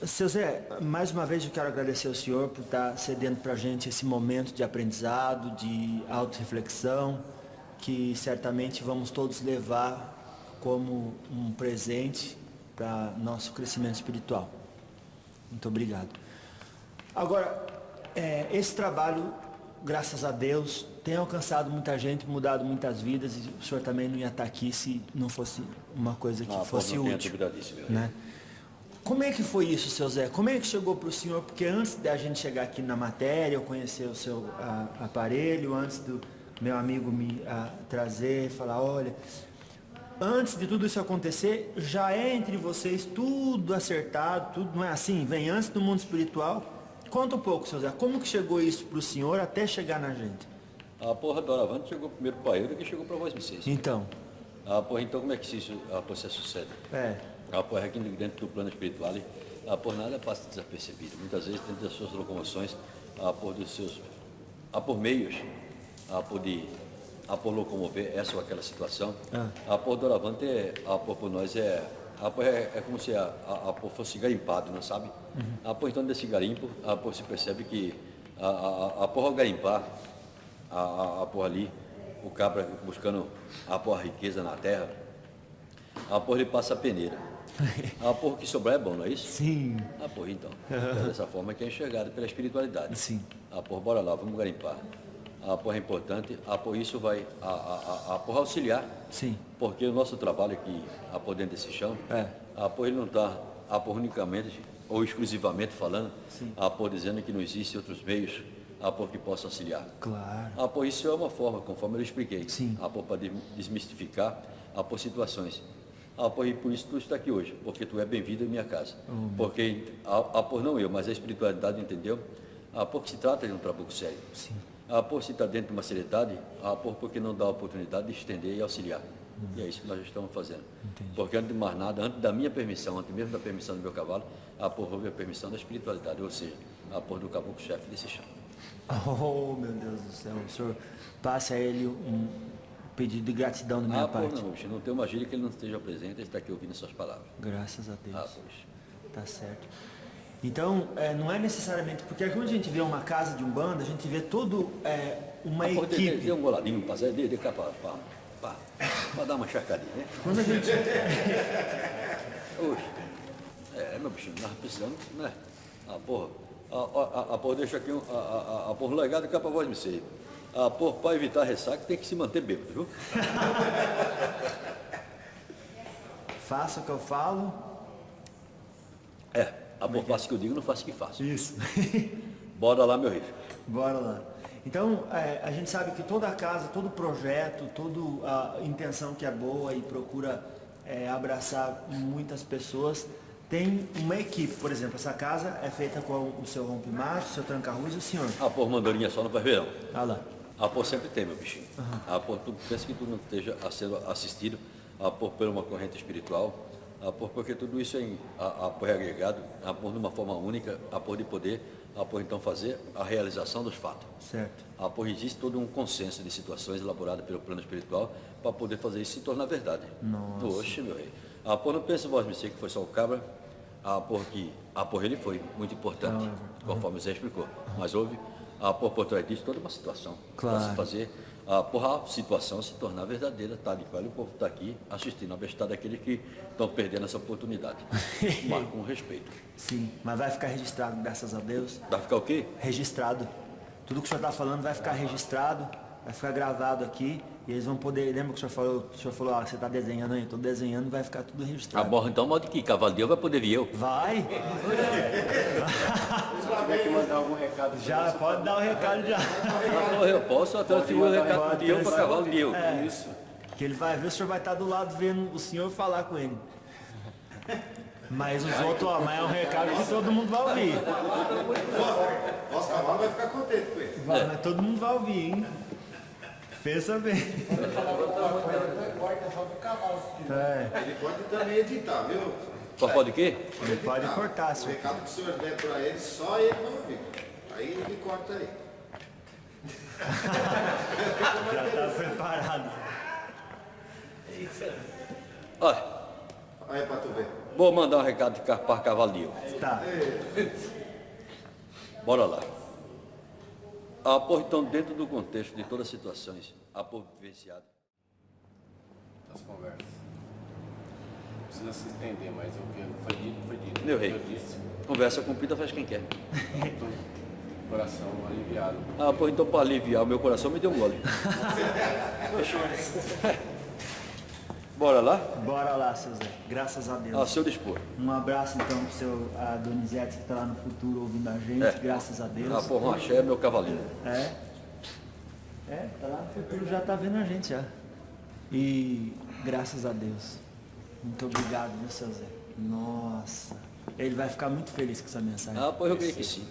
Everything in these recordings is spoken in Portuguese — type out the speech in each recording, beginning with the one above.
Seu Zé, mais uma vez eu quero agradecer ao senhor por estar cedendo para a gente esse momento de aprendizado, de autorreflexão, que certamente vamos todos levar como um presente para nosso crescimento espiritual. Muito obrigado. Agora, esse trabalho, graças a Deus, tem alcançado muita gente, mudado muitas vidas, e o senhor também não ia estar aqui se não fosse uma coisa que fosse útil, né? Como é que foi isso, seu Zé? Como é que chegou para o senhor? Porque antes da gente chegar aqui na matéria, eu conhecer o seu aparelho, antes do meu amigo me trazer, falar, olha, antes de tudo isso acontecer, já é entre vocês tudo acertado, tudo não é assim? Vem antes do mundo espiritual. Conta um pouco, seu Zé, como que chegou isso para o senhor até chegar na gente? A porra do Doravante chegou primeiro para ele que chegou para vós vocês. Então. Então como é que isso sucede? Aqui dentro do plano espiritual, por nada passa desapercebido. Muitas vezes, dentro das suas locomoções, por meios, por locomover essa ou aquela situação, por doravante, por nós é como se fosse garimpado, não sabe? Então desse garimpo, se percebe que ao garimpar, ali, o cabra buscando a riqueza na terra, ele passa a peneira. Que sobrar é bom, não é isso? Sim. Então. Dessa forma que é enxergado pela espiritualidade. Sim. Bora lá, vamos garimpar. É importante. Isso vai auxiliar. Sim. Porque o nosso trabalho aqui, dentro desse chão, ele não está unicamente ou exclusivamente falando, dizendo que não existem outros meios que possam auxiliar. Claro. Isso é uma forma, conforme eu expliquei. Sim. Para desmistificar por situações. E por isso tu está aqui hoje, porque tu é bem-vindo em minha casa. Porque, não eu, mas a espiritualidade entendeu, porque se trata de um trabalho sério. Sim. Se está dentro de uma seriedade, porque não dá a oportunidade de estender e auxiliar. E é isso que nós estamos fazendo. Entendi. Porque antes de mais nada, antes da minha permissão, antes mesmo da permissão do meu cavalo, houve a permissão da espiritualidade, ou seja, do caboclo-chefe desse chão. Oh, meu Deus do céu, o senhor passe a ele um pedido de gratidão da minha parte. Não, bicho, não tem uma gíria que ele não esteja presente, ele está aqui ouvindo essas palavras. Graças a Deus. Pois. Tá certo. Então, não é necessariamente, porque quando a gente vê uma casa de umbanda, a gente vê todo uma equipe. Dê um goladinho, de cá para dar uma encharcadinha, né? Quando a gente... Oxe, meu bichinho, nós precisamos, né? Deixa aqui um legado cá para vós me ser. Para evitar ressaca, tem que se manter bêbado, viu? Faça o que eu falo. Faça o que eu digo, não faça o que faço. Isso. Bora lá, meu rei. Bora lá. Então, a gente sabe que toda casa, todo projeto, toda a intenção que é boa e procura abraçar muitas pessoas, tem uma equipe. Por exemplo, essa casa é feita com o seu rompe-macho, o seu tranca-rus e o senhor. Mandorinha só não vai ver, não. Ah lá. Sempre tem, meu bichinho. Tu pensa que tu não esteja sendo assistido por uma corrente espiritual, porque tudo isso é agregado de uma forma única, de poder, então fazer a realização dos fatos. Certo. Existe todo um consenso de situações elaborado pelo plano espiritual para poder fazer isso se tornar verdade. Nossa. Oxe, meu rei. Não pensa vós, me sei que foi só o cabra, ele foi muito importante, conforme você explicou. Mas houve, por trás disso, toda uma situação. Claro. Para se fazer, a situação se tornar verdadeira, tal e qual o povo está aqui assistindo a bestada daqueles que estão perdendo essa oportunidade. Mas com respeito. Sim, mas vai ficar registrado, graças a Deus. Vai ficar o quê? Registrado. Tudo que o senhor está falando vai ficar registrado, vai ficar gravado aqui, e eles vão poder, lembra que o senhor falou, você está desenhando aí, eu estou desenhando, vai ficar tudo registrado. Então, modo que cavalo de eu vai poder vir eu. Vai! Você tiver que mandar algum recado? Já, pode dar o recado já. Eu posso transferir o recado de eu para cavalo de eu. Isso. Que ele vai ver, o senhor vai estar do lado vendo o senhor falar com ele. Mas os outros, mas é um recado que todo mundo vai ouvir. Nosso cavalo vai ficar contente com ele. Mas todo mundo vai ouvir, hein? Pensa bem. Ele pode também editar, viu? Pode o quê? Ele pode cortar, O senhor. recado que o senhor der para ele, só ele vai ouvir. Aí ele corta aí. Já está preparado. Olha, Aí pra tu ver. Vou mandar um recado para Cavalinho. Tá. Bora lá. Então, dentro do contexto de todas as situações, vivenciado. Das conversas. Não precisa se estender, mas o que foi dito, foi dito. Meu rei. Eu disse, Conversa cumprida faz quem quer. tô coração aliviado. Então, para aliviar o meu coração, me deu um gole. Bora lá? Bora lá, seu Zé. Graças a Deus. Ao seu dispor. Um abraço então pro seu Donizete que está lá no futuro ouvindo a gente, graças a Deus. Um axé é meu cavalinho. Tá lá no futuro, já tá vendo a gente já. E graças a Deus. Muito obrigado, viu, seu Zé? Nossa. Ele vai ficar muito feliz com essa mensagem. Eu creio que sim.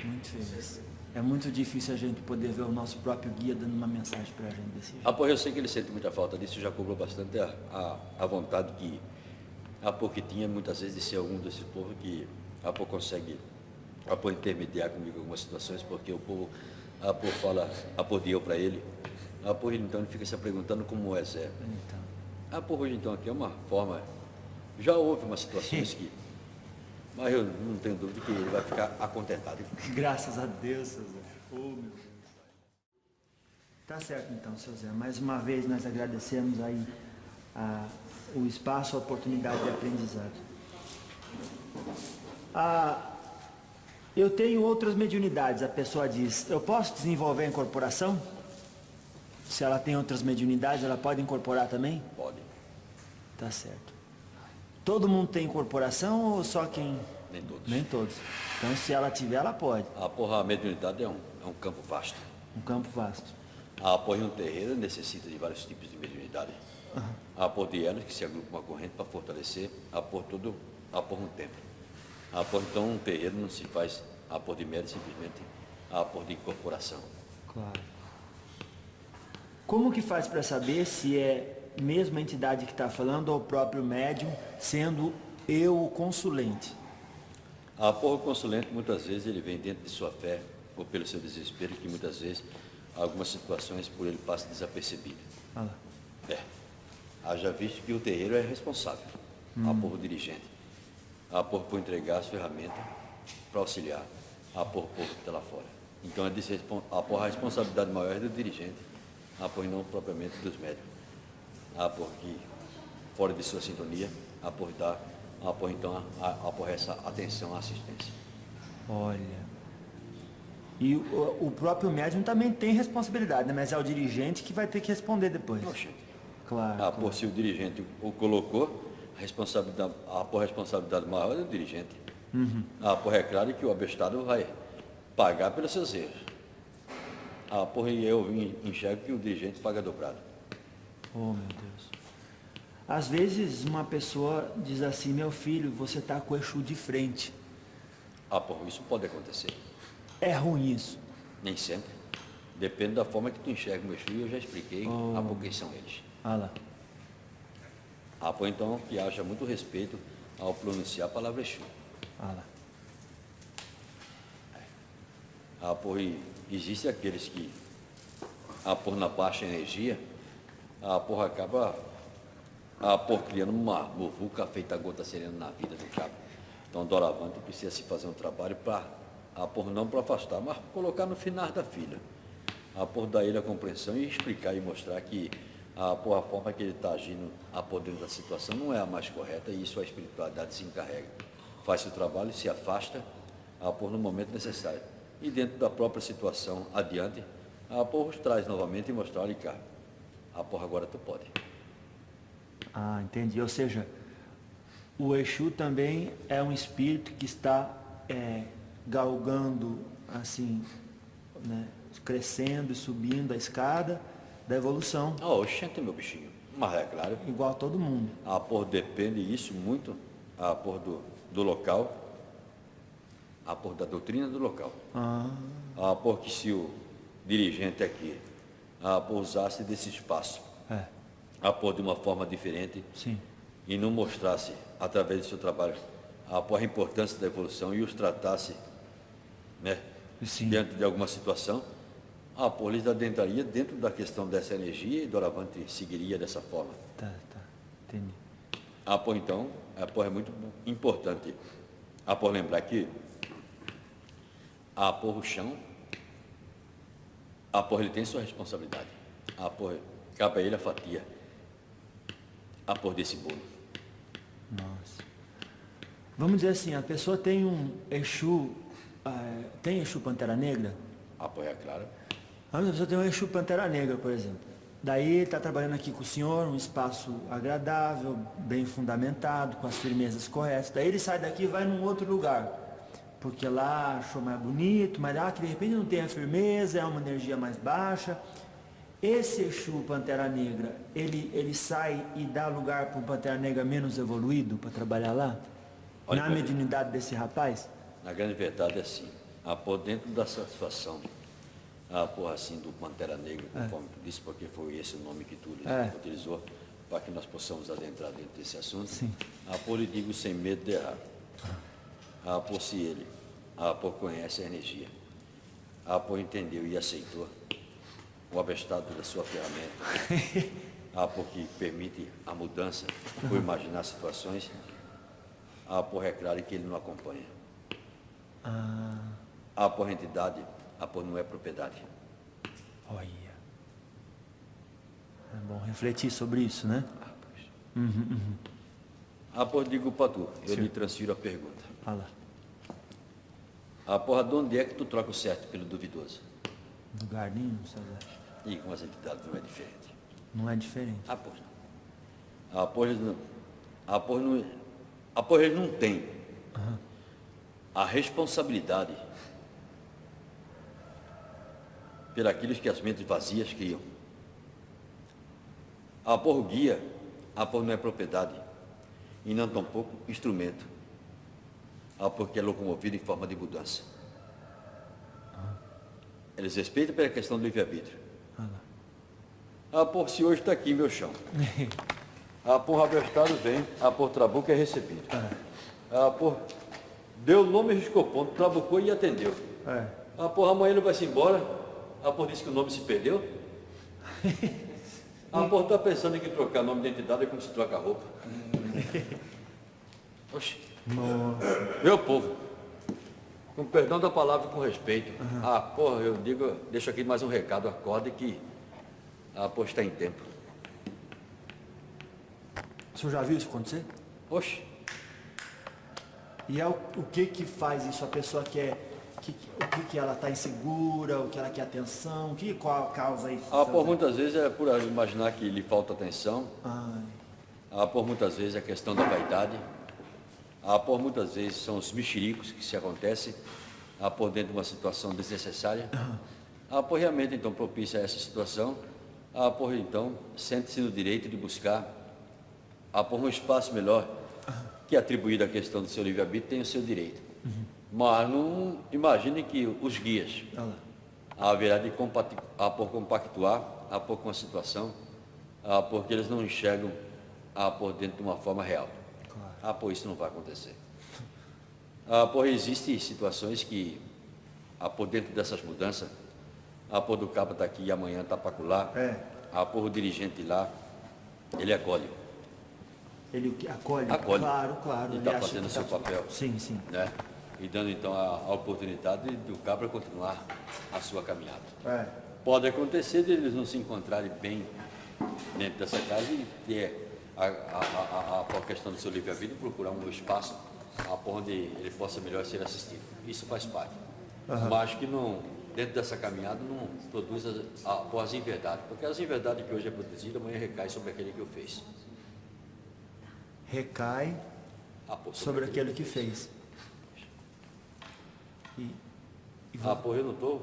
Muito feliz. É muito difícil a gente poder ver o nosso próprio guia dando uma mensagem pra gente desse jeito. Eu sei que ele sente muita falta disso, já cobrou bastante a vontade que tinha muitas vezes de ser algum desse povo que consegue intermediar comigo em algumas situações, porque o povo fala de eu para ele. Então ele fica se perguntando como é Zé. Então. Hoje então aqui é uma forma, já houve umas situações que, mas eu não tenho dúvida que ele vai ficar acontentado. Graças a Deus, seu Zé. Oh, meu Deus. Tá certo então, seu Zé. Mais uma vez nós agradecemos aí o espaço, a oportunidade de aprendizado. Eu tenho outras mediunidades, a pessoa diz, eu posso desenvolver a incorporação? Se ela tem outras mediunidades, ela pode incorporar também? Pode. Tá certo. Todo mundo tem incorporação ou só quem? Nem todos. Nem todos. Então se ela tiver, ela pode. A mediunidade é um campo vasto. Um campo vasto. Um terreiro necessita de vários tipos de mediunidade. De elas que se agrupam uma corrente para fortalecer, um templo. Então um terreiro não se faz de mérito, simplesmente de incorporação. Claro. Como que faz para saber se é mesmo a entidade que está falando ou o próprio médium, sendo eu o consulente? O consulente muitas vezes ele vem dentro de sua fé ou pelo seu desespero, que muitas vezes algumas situações por ele passam desapercebidas. Haja visto que o terreiro é responsável, o dirigente, por entregar as ferramentas para auxiliar o povo que está lá fora. Então a responsabilidade maior é do dirigente, não propriamente dos médicos. Porque fora de sua sintonia, dar então essa atenção à assistência. Olha. E o próprio médium também tem responsabilidade, né? Mas é o dirigente que vai ter que responder depois. Claro. Claro. Se o dirigente o colocou, a responsabilidade maior é do dirigente. É claro que o abestado vai pagar pelos seus erros. Eu enxergo que o dirigente paga dobrado. Oh, meu Deus. Às vezes uma pessoa diz assim, meu filho, você está com o Exu de frente. Isso pode acontecer. É ruim isso? Nem sempre. Depende da forma que tu enxerga o Exu, e eu já expliquei quem são eles. Lá. Então que haja muito respeito ao pronunciar a palavra Exu. Lá. Existem aqueles que, na baixa energia, acaba criando uma muvuca feita gota serena na vida do cabo. Então, doravante precisa se fazer um trabalho para, não para afastar, mas colocar no final da fila. Dar ele a compreensão e explicar e mostrar que a forma que ele está agindo dentro da situação não é a mais correta, e isso a espiritualidade se encarrega. Faz o trabalho, se afasta, no momento necessário. E dentro da própria situação adiante, os traz novamente e mostrar, olha cá, agora tu pode. Entendi. Ou seja, o Exu também é um espírito que está galgando, assim, né, crescendo e subindo a escada da evolução. Oxente, meu bichinho. Mas é claro. Igual a todo mundo. Depende isso muito do local, da doutrina do local. Porque se o dirigente aqui usasse desse espaço, de uma forma diferente, sim, e não mostrasse, através do seu trabalho, a importância da evolução e os tratasse, né, diante de alguma situação, eles adentraria dentro da questão dessa energia e doravante seguiria dessa forma. Tá, entendi. Então, é muito importante lembrar que o chão, ele tem sua responsabilidade. Cabe a ele a fatia desse bolo. Nossa. Vamos dizer assim, a pessoa tem um Exu, tem Exu Pantera Negra? É claro. A pessoa tem um Exu Pantera Negra, por exemplo. Daí está trabalhando aqui com o senhor, um espaço agradável, bem fundamentado, com as firmezas corretas. Daí ele sai daqui e vai num outro lugar, porque lá achou mais bonito, mas que de repente não tem a firmeza, é uma energia mais baixa. Esse Exu Pantera Negra, ele sai e dá lugar para um Pantera Negra menos evoluído para trabalhar lá? Olha, na mediunidade desse rapaz? Na grande verdade é assim, dentro da satisfação, assim, do Pantera Negra, conforme tu disse, porque foi esse o nome que tu utilizou, para que nós possamos adentrar dentro desse assunto. Sim. Lhe digo sem medo de errar. Se ele conhece a energia, entendeu e aceitou o abestado da sua ferramenta, porque permite a mudança, por imaginar situações, é claro que ele não acompanha. A entidade, não é propriedade. Olha. É bom refletir sobre isso, né? Digo para tu, eu lhe transfiro a pergunta. Fala. De onde é que tu troca o certo pelo duvidoso? Lugar nenhum, César. E com as entidades não é diferente. Não é diferente. Eles não têm a responsabilidade pelos que as mentes vazias criam. O guia, não é propriedade e não tampouco instrumento, porque é locomovido em forma de mudança. Eles respeitam pela questão do livre-arbítrio. Se hoje está aqui meu chão, o abestado vem, trabuco é recebido. Deu o nome e riscou ponto, trabucou e atendeu. Amanhã ele vai-se embora, disse que o nome se perdeu. Está pensando em que trocar nome de identidade é como se troca roupa. Oxe. Meu povo, com perdão da palavra e com respeito, eu deixo aqui mais um recado, acorde que está em tempo. O senhor já viu isso acontecer? Oxe. E o que faz isso? A pessoa quer, o que ela está insegura, o que ela quer atenção, qual causa isso? Muitas vezes é por imaginar que lhe falta atenção. Muitas vezes é questão da vaidade. Muitas vezes são os mexericos que se acontecem dentro de uma situação desnecessária. Realmente então propicia essa situação. Então sente-se no direito de buscar um espaço melhor, que é atribuído à questão do seu livre-arbítrio, tem o seu direito. Mas não imagine que os guias haverá de compactuar com a situação, porque eles não enxergam dentro de uma forma real. Isso não vai acontecer. Existem situações que, dentro dessas mudanças, do cabo está aqui e amanhã está para acolá, o dirigente lá, ele acolhe. Ele acolhe? Claro. Ele está fazendo o seu papel. Sim. Né? E dando então a oportunidade do cabra continuar a sua caminhada. Pode acontecer de eles não se encontrarem bem dentro dessa casa e ter a questão do seu livre-arbítrio, procurar um espaço onde ele possa melhor ser assistido. Isso faz parte. Mas que não, dentro dessa caminhada não produz as inverdades, porque as inverdades que hoje é produzida, amanhã recai sobre aquele que o fez. Recai sobre aquele que fez. Eu não estou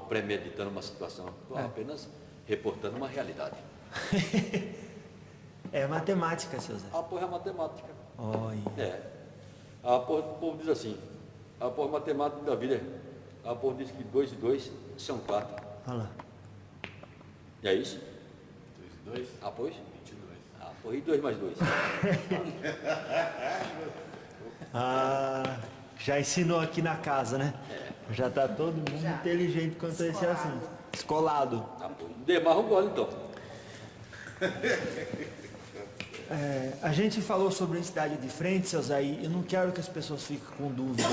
premeditando uma situação, estou apenas reportando uma realidade. É matemática, seu Zé. É matemática. Olha. O povo diz assim, matemática da vida, o povo diz que 2 e 2 são 4. Olha lá. E é isso? 2 e 2? Pois? 22. E 2 mais 2? Já ensinou aqui na casa, né? Já está todo mundo inteligente quanto a esse assunto. Escolado. Demarra um gole então. A gente falou sobre a entidade de frente, seu Zé, e eu não quero que as pessoas fiquem com dúvida.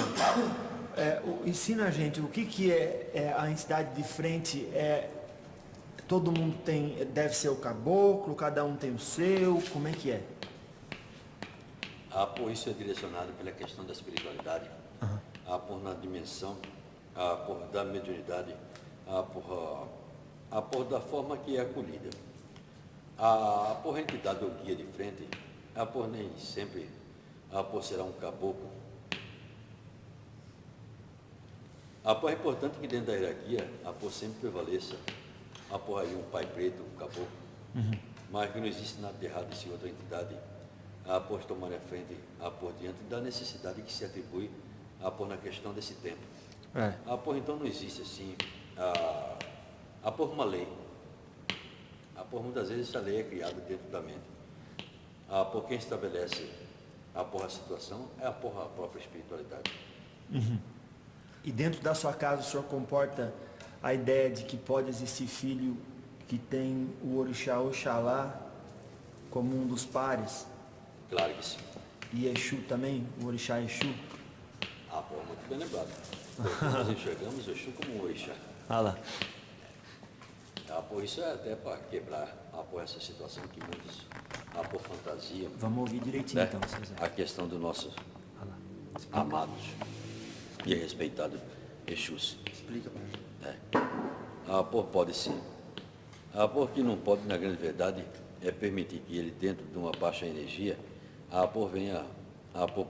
Ensina a gente o que é a entidade de frente. Todo mundo deve ser o caboclo, cada um tem o seu, como é que é? Por isso é direcionado pela questão da espiritualidade, por na dimensão, por da mediunidade, por da forma que é acolhida. Por entidade ou guia de frente, por nem sempre, por será um caboclo. É importante que dentro da hierarquia, por sempre prevaleça, por aí um pai preto, um caboclo, mas que não existe nada de errado se outra entidade, por tomar a frente, por diante da necessidade que se atribui, por na questão desse tempo. Então não existe assim, por uma lei. Por muitas vezes essa lei é criada dentro da mente. Por quem estabelece a situação é a própria espiritualidade. E dentro da sua casa o senhor comporta a ideia de que pode existir filho que tem o orixá Oxalá como um dos pares? Claro que sim. E Exu também, o orixá Exu? Muito bem lembrado. Nós enxergamos o Exu como um orixá. Lá. Por isso é até para quebrar essa situação que muitos por fantasia. Vamos ouvir direitinho, né? então, César. A questão dos nossos amados e respeitados Exus. Explica para gente. Pode sim. Porque não pode, na grande verdade, permitir que ele, dentro de uma baixa energia, venha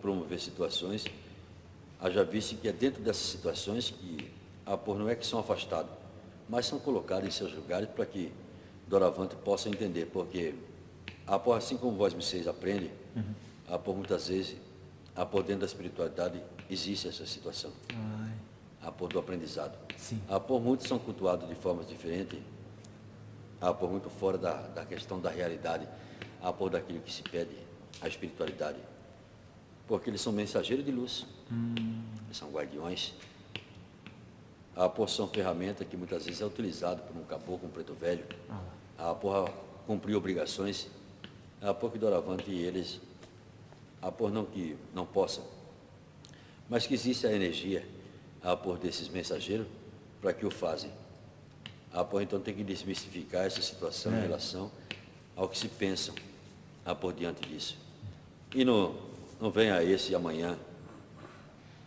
promover situações. Já visse que é dentro dessas situações que não é que são afastados, mas são colocados em seus lugares para que Doravante possa entender, porque assim como vós vocês aprendem, muitas vezes, dentro da espiritualidade existe essa situação, do aprendizado. Sim. Muitos são cultuados de formas diferentes, muito fora da questão da realidade, daquilo que se pede, a espiritualidade, porque eles são mensageiros de luz, eles são guardiões. São ferramenta que muitas vezes é utilizada por um caboclo, um preto velho, por cumprir obrigações, porque doravante eles, não que não possam, mas que existe a energia, desses mensageiros, para que o fazem. Então tem que desmistificar essa situação em relação ao que se pensam, diante disso. E não venha esse amanhã,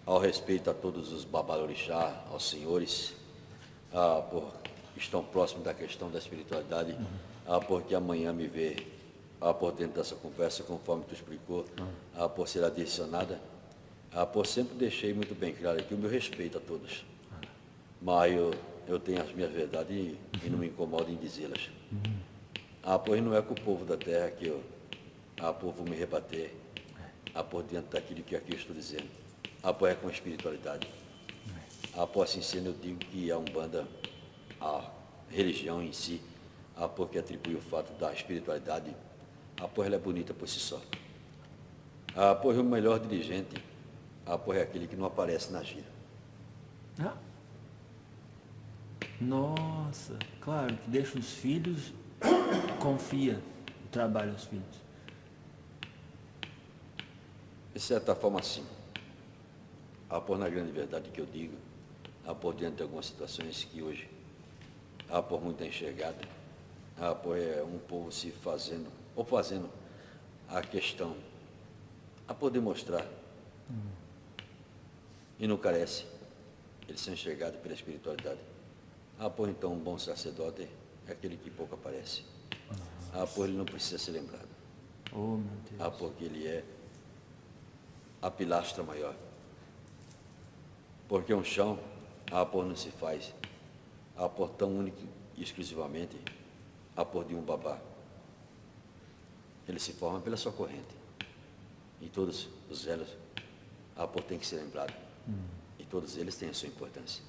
ao respeito a todos os babalorixá, aos senhores, que estão próximos da questão da espiritualidade, porque amanhã me vê, por dentro dessa conversa, conforme tu explicou, por ser adicionada, sempre deixei muito bem claro aqui o meu respeito a todos. Mas eu tenho as minhas verdades e não me incomodo em dizê-las. Pois não é com o povo da terra que eu vou me rebater, por dentro daquilo que aqui eu estou dizendo. É com a espiritualidade. Assim sendo, eu digo que a Umbanda, a religião em si, porque atribui o fato da espiritualidade, ela é bonita por si só. O melhor dirigente, é aquele que não aparece na gira. Nossa, claro, que deixa os filhos, confia o trabalho aos filhos. De certa forma, sim. Na grande verdade que eu digo, diante de algumas situações que hoje, por muito é enxergada, é um povo se fazendo, ou fazendo a questão, poder mostrar, e não carece, eles são enxergados pela espiritualidade. Então um bom sacerdote é aquele que pouco aparece. Ele não precisa ser lembrado. Oh, meu Deus. Porque ele é a pilastra maior. Porque um chão, não se faz, tão único e exclusivamente, de um babá. Ele se forma pela sua corrente. E todos os velhos, têm que ser lembrados. E todos eles têm a sua importância.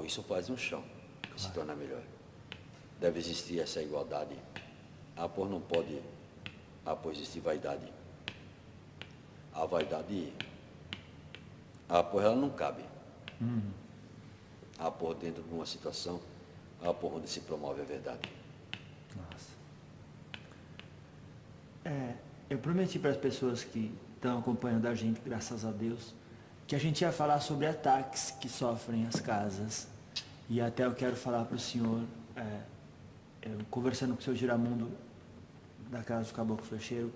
Isso faz um chão se tornar melhor. Deve existir essa igualdade. Não pode, existir vaidade. A vaidade, ela não cabe. Dentro de uma situação, onde se promove a verdade. Nossa. eu prometi para as pessoas que estão acompanhando a gente, graças a Deus, que a gente ia falar sobre ataques que sofrem as casas. E até eu quero falar para o senhor, eu conversando com o seu Giramundo, da casa do Caboclo Flecheiro,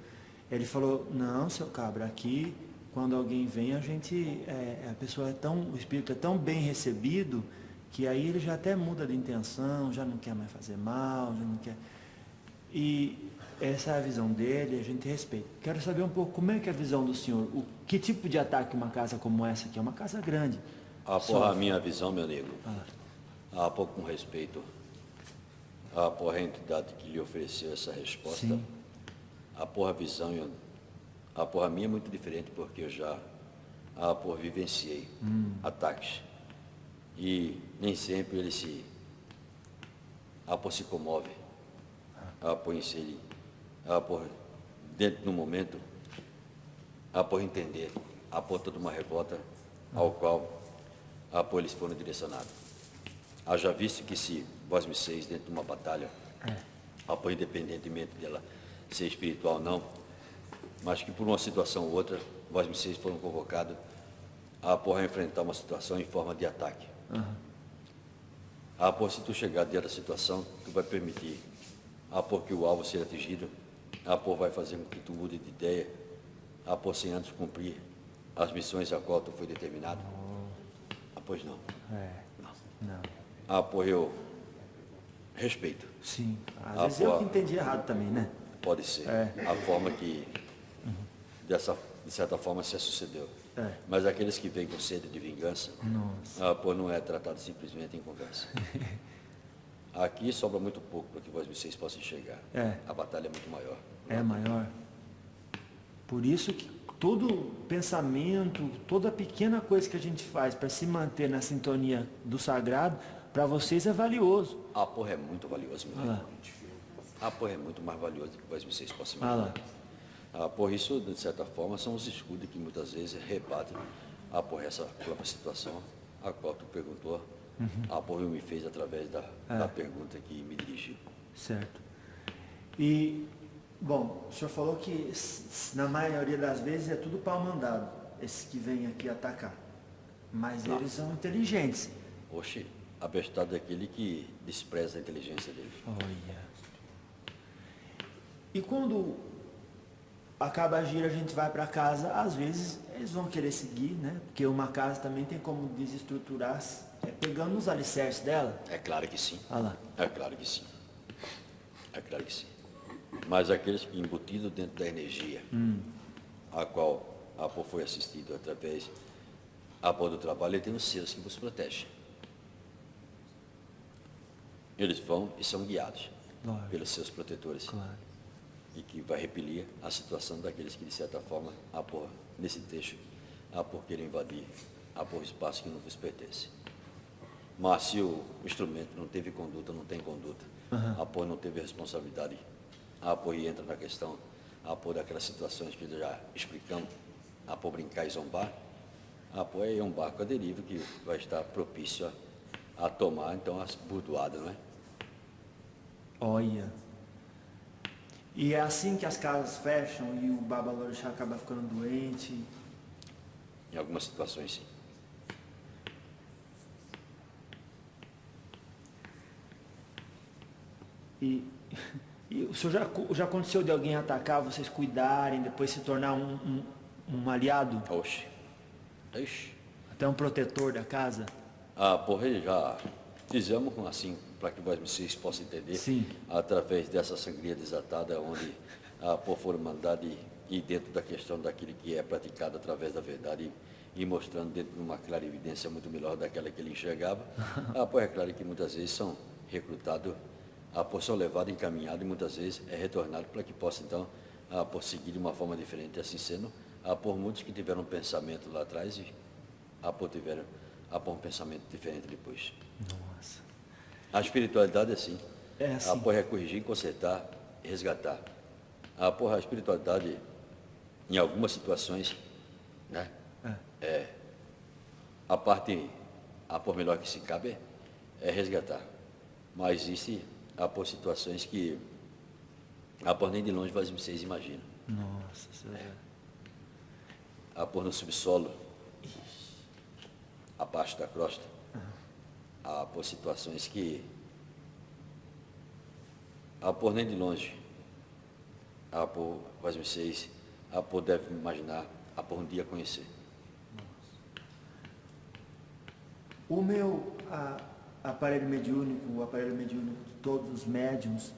ele falou, não, seu Cabra, aqui, quando alguém vem, a gente, a pessoa o espírito é tão bem recebido, que aí ele já até muda de intenção, já não quer mais fazer mal, já não quer... E essa é a visão dele, a gente respeita. Quero saber um pouco como é que é a visão do senhor, que tipo de ataque uma casa como essa aqui, é uma casa grande. A minha visão, meu nego, pouco com respeito a entidade que lhe ofereceu essa resposta, Sim. a visão, a minha é muito diferente, porque eu já vivenciei ataques. E nem sempre ele se comove, ele, dentro do momento, entender, toda uma revolta ao qual eles foram direcionados. Haja visto que se vós me seis dentro de uma batalha, independentemente dela ser espiritual ou não, mas que por uma situação ou outra, vós me seis foram convocados a enfrentar uma situação em forma de ataque. Se tu chegar dentro da situação, tu vai permitir que o alvo seja atingido, vai fazer com que tu mude de ideia, sem antes cumprir as missões a qual tu foi determinado. Pois não. Não. Eu respeito. Sim. Às vezes eu que entendi errado também, né? Pode ser. A forma que, de certa forma, se sucedeu. Mas aqueles que vêm com sede de vingança, não é tratado simplesmente em conversa. Aqui sobra muito pouco para que vocês possam enxergar. A batalha é muito maior. É maior. Por isso que todo pensamento, toda pequena coisa que a gente faz para se manter na sintonia do sagrado, para vocês é valioso. É muito valioso, meu irmão. É muito mais valioso do que vocês possam imaginar. Por isso, de certa forma, são os escudos que muitas vezes rebatem essa própria situação a qual tu perguntou. Eu me fez através da pergunta que me dirigiu. Certo. E, bom, o senhor falou que na maioria das vezes é tudo pau mandado, esses que vêm aqui atacar. Mas eles são inteligentes. Oxe, abestado é aquele que despreza a inteligência dele. Olha. E quando acaba a gira, a gente vai para casa, às vezes eles vão querer seguir, né? Porque uma casa também tem como desestruturar, pegando os alicerces dela. É claro que sim. Olha lá. É claro que sim. É claro que sim. Mas aqueles que embutidos dentro da energia, a qual foi assistido através do trabalho, ele tem os seus que vos protegem. Eles vão e são guiados pelos seus protetores. Claro. E que vai repelir a situação daqueles que, de certa forma, nesse trecho, querem invadir o espaço que não vos pertence. Mas se o instrumento não teve conduta, não tem conduta, não teve responsabilidade, e entra na questão daquelas situações que já explicamos, brincar e zombar, é um barco a deriva que vai estar propício a tomar, então, as burdoadas, não é? Olha. E é assim que as casas fecham e o Babalorixá acaba ficando doente? Em algumas situações, sim. E o senhor já aconteceu de alguém atacar, vocês cuidarem, depois se tornar um aliado? Oxe. Ixi. Até um protetor da casa? Já fizemos assim, para que vocês possam entender, sim, através dessa sangria desatada, onde foram mandados e dentro da questão daquilo que é praticado através da verdade e mostrando dentro de uma clarividência muito melhor daquela que ele enxergava. É claro que muitas vezes são recrutados, são levados, encaminhados e muitas vezes é retornado para que possa então seguir de uma forma diferente, assim sendo, por muitos que tiveram um pensamento lá atrás e tiveram um pensamento diferente depois. Nossa. A espiritualidade é assim. É assim. É corrigir, consertar e resgatar. A espiritualidade, em algumas situações, né? A parte, melhor que se cabe, é resgatar. Mas existe, situações que por nem de longe vocês imaginam. Nossa Senhora. Por no subsolo, abaixo da crosta, por situações que, por nem de longe, por vocês, por deve imaginar, por um dia conhecer. O meu aparelho mediúnico, o aparelho mediúnico de todos os médiums,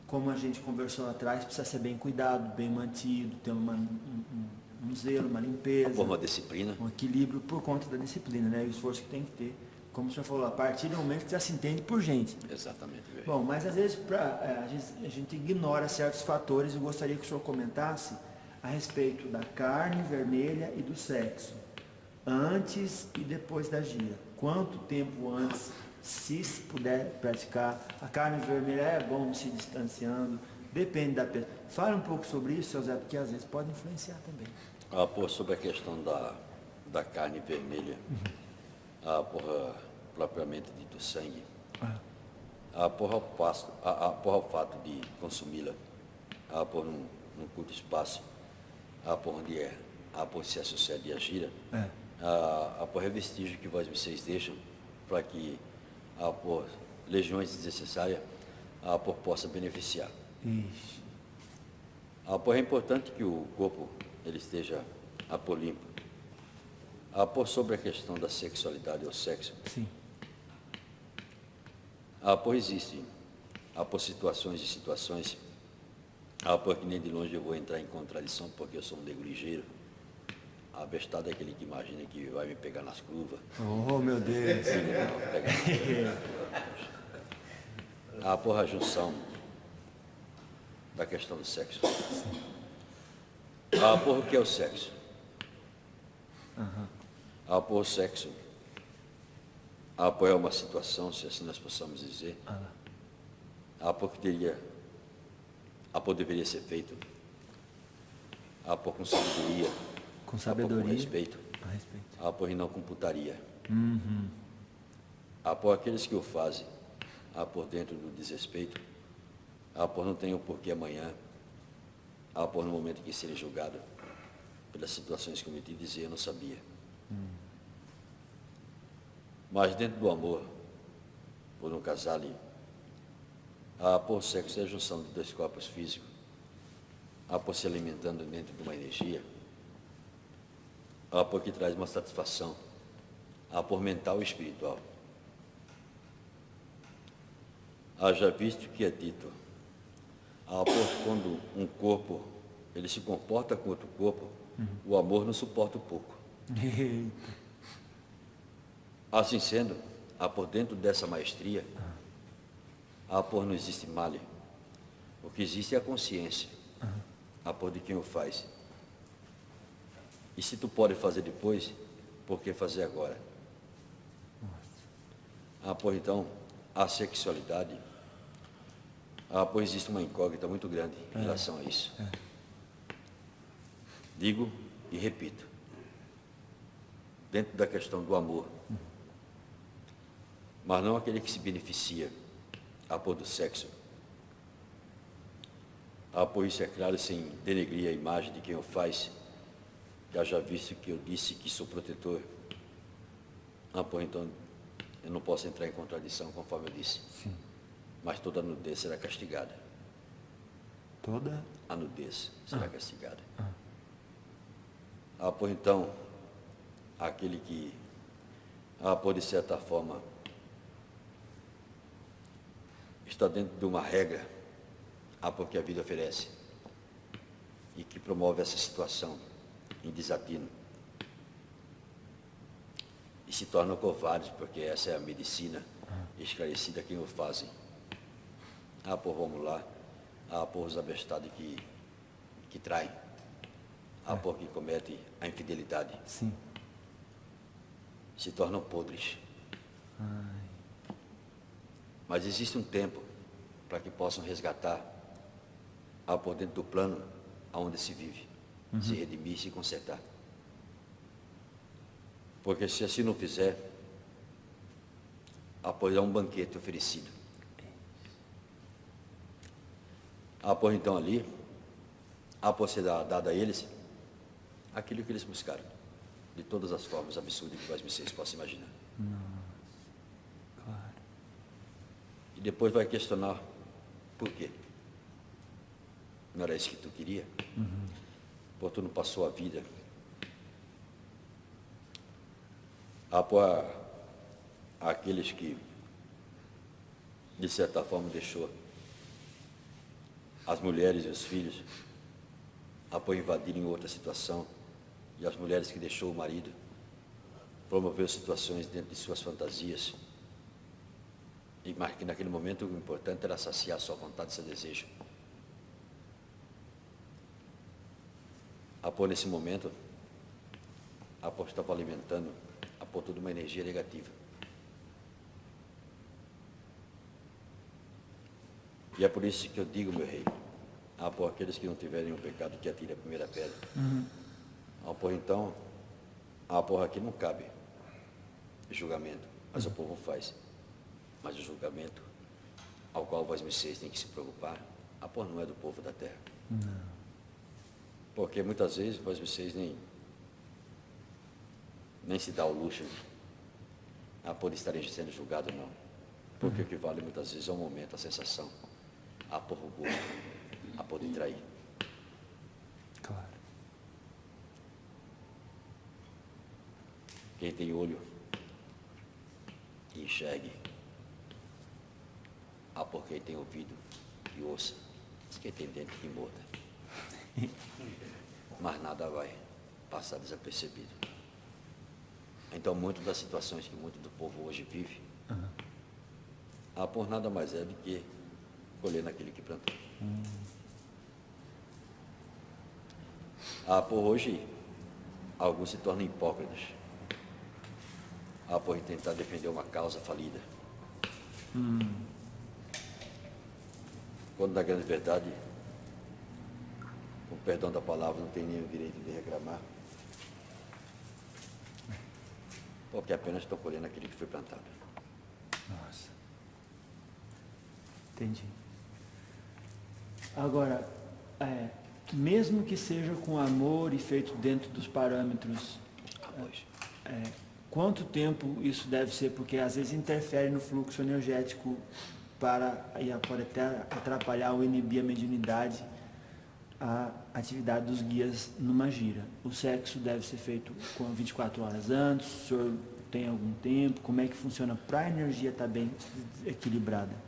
como a gente conversou atrás, precisa ser bem cuidado, bem mantido, ter um zelo, uma limpeza. Por uma disciplina. Um equilíbrio por conta da disciplina, né? E o esforço que tem que ter. Como o senhor falou, a partir do momento que já se entende por gente. Exatamente. Bom, mas às vezes a gente ignora certos fatores e eu gostaria que o senhor comentasse a respeito da carne vermelha e do sexo, antes e depois da gira. Quanto tempo antes, se puder praticar? A carne vermelha é bom se distanciando, depende da pessoa. Fale um pouco sobre isso, seu Zé, porque às vezes pode influenciar também. Sobre a questão da carne vermelha, propriamente dito sangue, por o fato de consumi-la, por num curto espaço, por onde por se associar a gira, por revestígio que vocês deixam para que por legiões desnecessárias possa beneficiar. Ixi. É importante que o corpo ele esteja limpo. Sobre a questão da sexualidade ou sexo. Sim. Existem situações e situações, que nem de longe eu vou entrar em contradição, porque eu sou um negro ligeiro. A bestada é aquele que imagina que vai me pegar nas curvas. Oh, meu Deus. A junção da questão do sexo. O que é o sexo? Por sexo, é uma situação, se assim nós possamos dizer, porque deveria ser feito, com sabedoria, Com sabedoria, com respeito, e não com putaria. Por aqueles que o fazem, por dentro do desrespeito, por não tem o porquê amanhã, por no momento que serem julgado pelas situações que eu me dizer, eu não sabia. Mas dentro do amor, por um casal, por sexo é a junção de dois corpos físicos, por se alimentando dentro de uma energia, por que traz uma satisfação, por mental e espiritual. Já visto que é dito, quando um corpo ele se comporta com outro corpo, o amor não suporta o pouco. Assim sendo, por dentro dessa maestria, não existe malha. O que existe é a consciência, de quem o faz. E se tu pode fazer depois, por que fazer agora? Então, a sexualidade, existe uma incógnita muito grande em relação a isso. Digo e repito, dentro da questão do amor, mas não aquele que se beneficia do sexo. Por isso é claro, sem denegrir a imagem de quem o faz, já visto que eu disse que sou protetor, então eu não posso entrar em contradição conforme eu disse. Sim. Mas toda nudez será castigada. Toda? A nudez será castigada. Então, aquele que, de certa forma, está dentro de uma regra, porque a vida oferece, e que promove essa situação em desatino, e se tornam covardes, porque essa é a medicina esclarecida quem o fazem. Vamos lá, os abestados que traem, que cometem a infidelidade. Sim. Se tornam podres. Mas existe um tempo para que possam resgatar por dentro do plano aonde se vive, se redimir e se consertar. Porque se assim não fizer, apoiará um banquete oferecido. Após então ali, após ser dado a eles aquilo que eles buscaram, de todas as formas absurdas que vocês possam imaginar. Claro. E depois vai questionar por quê. Não era isso que tu queria? Por tu não passou a vida após aqueles que, de certa forma, deixou as mulheres e os filhos após invadirem outra situação, e as mulheres que deixou o marido promoveu situações dentro de suas fantasias, e mas que naquele momento o importante era saciar sua vontade, seu desejo. Após nesse momento, após estava alimentando após toda uma energia negativa. E é por isso que eu digo, meu rei, após aqueles que não tiverem o pecado, que atirem a primeira pedra. Após então, após aqui não cabe julgamento, mas o povo faz. Mas o julgamento ao qual vocês têm que se preocupar, após não é do povo da terra. Porque muitas vezes vocês nem se dá o luxo por estarem sendo julgados, não. Porque o que vale muitas vezes é o momento, a sensação, por o gosto, a poder trair. Claro. Quem tem olho, que enxergue. Por quem tem ouvido, que ouça. Quem tem dente, que morda. Mas nada vai passar desapercebido. Então, muitas das situações que muito do povo hoje vive, por nada mais é do que colher naquilo que plantou. Por hoje, alguns se tornam hipócritas. Por tentar defender uma causa falida. Quando, na grande verdade, com perdão da palavra, não tem nenhum direito de reclamar, porque apenas estão colhendo aquilo que foi plantado. Nossa. Entendi. Agora, mesmo que seja com amor e feito dentro dos parâmetros, quanto tempo isso deve ser? Porque às vezes interfere no fluxo energético e pode até atrapalhar ou inibir a mediunidade, a atividade dos guias numa gira. O sexo deve ser feito com 24 horas antes? O senhor tem algum tempo? Como é que funciona para a energia estar bem equilibrada?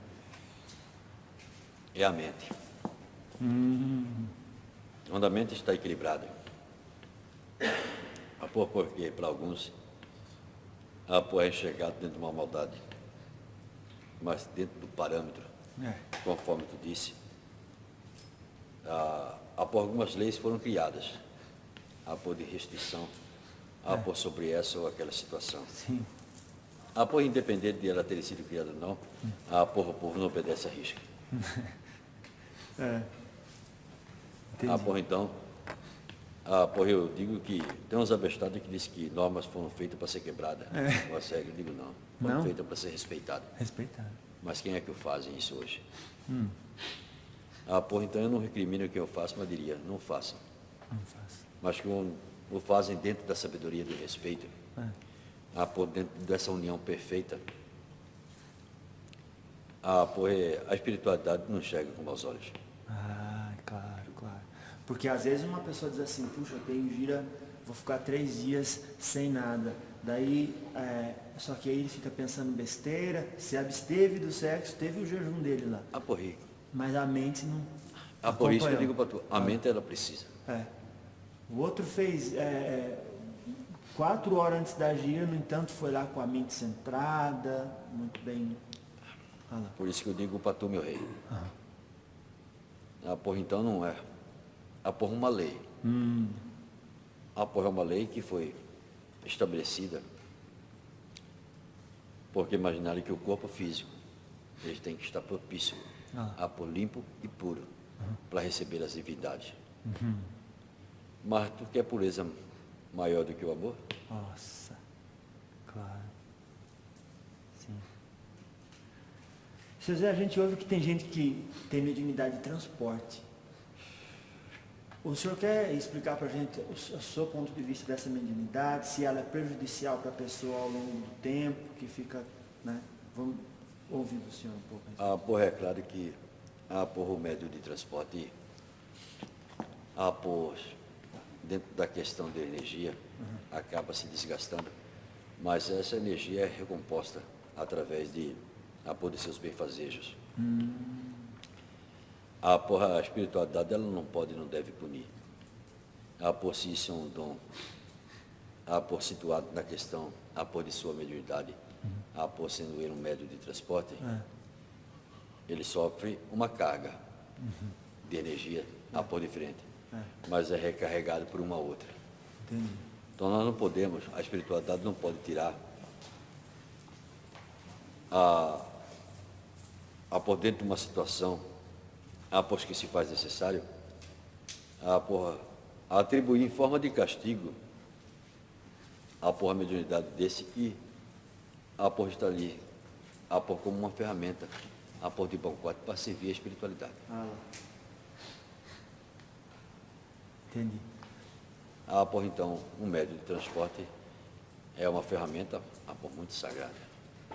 É a mente. Quando a mente está equilibrada, porque para alguns é enxergado dentro de uma maldade, mas dentro do parâmetro, conforme tu disse, algumas leis foram criadas de restrição sobre essa ou aquela situação. Sim. Independente de ela ter sido criada ou não, o povo não obedece a risca. Então, eu digo que tem uns abestados que dizem que normas foram feitas para ser quebradas. Mas eu digo não, foram feitas para ser respeitadas. Respeitado. Mas quem é que fazem isso hoje? Então eu não recrimino o que eu faço, mas diria, não façam. Não faço. Mas que o fazem dentro da sabedoria do respeito, dentro dessa união perfeita. A espiritualidade não chega com maus olhos. Claro, claro. Porque às vezes uma pessoa diz assim, puxa, eu tenho gira, vou ficar 3 dias sem nada. Daí, só que aí ele fica pensando besteira, se absteve do sexo, teve o jejum dele lá. Mas a mente não. Por isso que eu digo para tu, a mente ela precisa. O outro fez 4 horas antes da gira, no entanto foi lá com a mente centrada, muito bem. Por isso que eu digo para tu, meu rei. Então não é. Uma lei. É uma lei que foi estabelecida porque imaginaram que o corpo físico ele tem que estar propício limpo e puro para receber as divindades. Mas tu quer pureza maior do que o amor? Nossa, claro. Sim. Seu Zé, a gente ouve que tem gente que tem mediunidade de transporte. O senhor quer explicar para a gente o seu ponto de vista dessa mediunidade, se ela é prejudicial para a pessoa ao longo do tempo, que fica, né? Vamos ouvir do senhor um pouco. É claro que o médio de transporte, dentro da questão da energia, acaba se desgastando, mas essa energia é recomposta através de seus benfazejos. A espiritualidade ela não pode e não deve punir. Se isso é um dom, situado na questão de sua mediunidade, sendo ele um médio de transporte, ele sofre uma carga de energia diferente, mas é recarregado por uma outra. Entendi. Então nós não podemos, a espiritualidade não pode tirar por dentro de uma situação, que se faz necessário, atribuir em forma de castigo a mediunidade desse que está ali, como uma ferramenta, de bancote para servir a espiritualidade. Entendi. Então, um médio de transporte é uma ferramenta, muito sagrada.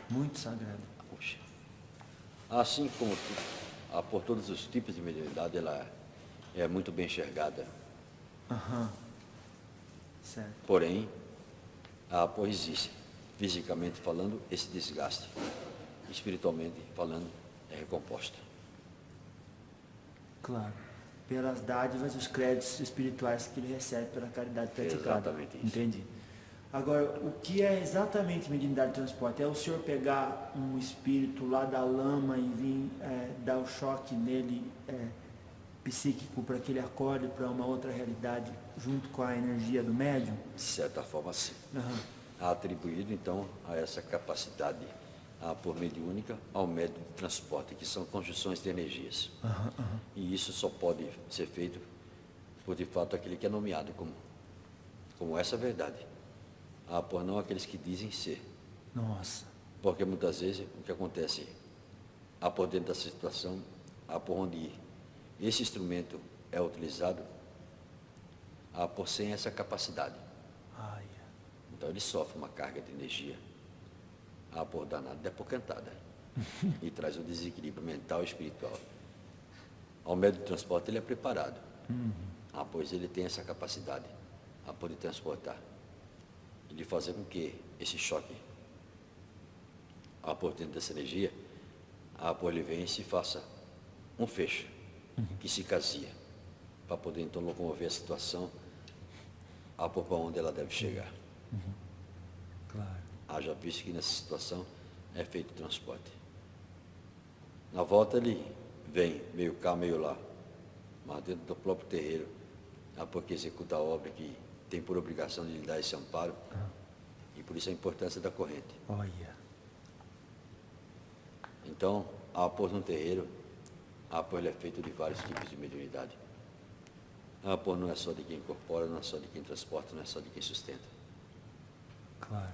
Muito sagrada. Puxa. Assim como por todos os tipos de mediunidade, ela é muito bem enxergada. Certo. Porém, existe, fisicamente falando, esse desgaste. Espiritualmente falando, é recomposta. Claro. Pelas dádivas e os créditos espirituais que ele recebe pela caridade praticada. Exatamente isso. Entendi. Agora, o que é exatamente mediunidade de transporte? É o senhor pegar um espírito lá da lama e vir dar o choque nele psíquico para que ele acorde para uma outra realidade junto com a energia do médium? De certa forma, sim. Atribuído, então, a essa capacidade mediúnica ao médio de transporte, que são conjunções de energias. E isso só pode ser feito por, de fato, aquele que é nomeado como essa verdade. Por não aqueles que dizem ser. Nossa. Porque muitas vezes o que acontece por dentro da situação, por onde esse instrumento é utilizado, sem essa capacidade. Então ele sofre uma carga de energia, danada de apocantada, e traz um desequilíbrio mental e espiritual. Ao médio de transporte ele é preparado, pois ele tem essa capacidade a poder transportar. De fazer com que esse choque, por dentro dessa energia, ele venha e se faça um fecho, que se casia, para poder então locomover a situação para onde ela deve chegar. Claro. Haja visto que nessa situação é feito o transporte. Na volta ele vem meio cá, meio lá, mas dentro do próprio terreiro, porque executa a obra que tem por obrigação de lhe dar esse amparo, e por isso a importância da corrente. Olha. Então, no terreiro, ele é feito de vários tipos de mediunidade. Não é só de quem incorpora, não é só de quem transporta, não é só de quem sustenta. Claro.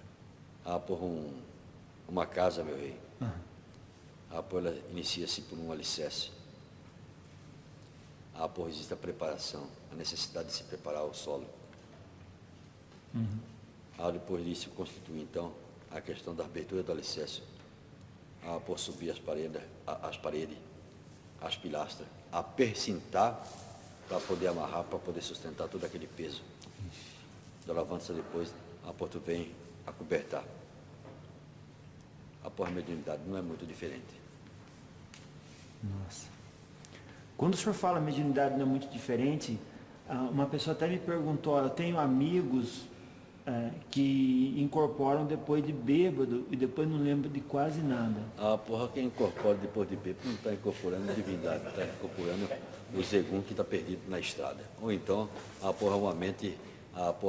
Uma casa, meu rei, ela inicia-se por um alicerce. Existe a preparação, a necessidade de se preparar o solo. Depois disso constitui então a questão da abertura do alicerce, por subir as paredes, as pilastras, a percintar para poder amarrar, para poder sustentar todo aquele peso. Do avança depois, tu vem a cobertar. A mediunidade não é muito diferente. Nossa. Quando o senhor fala mediunidade não é muito diferente, uma pessoa até me perguntou, eu tenho amigos que incorporam depois de bêbado e depois não lembra de quase nada. Quem incorpora depois de bêbado não está incorporando divindade, está incorporando o zegum que está perdido na estrada. Ou então, uma mente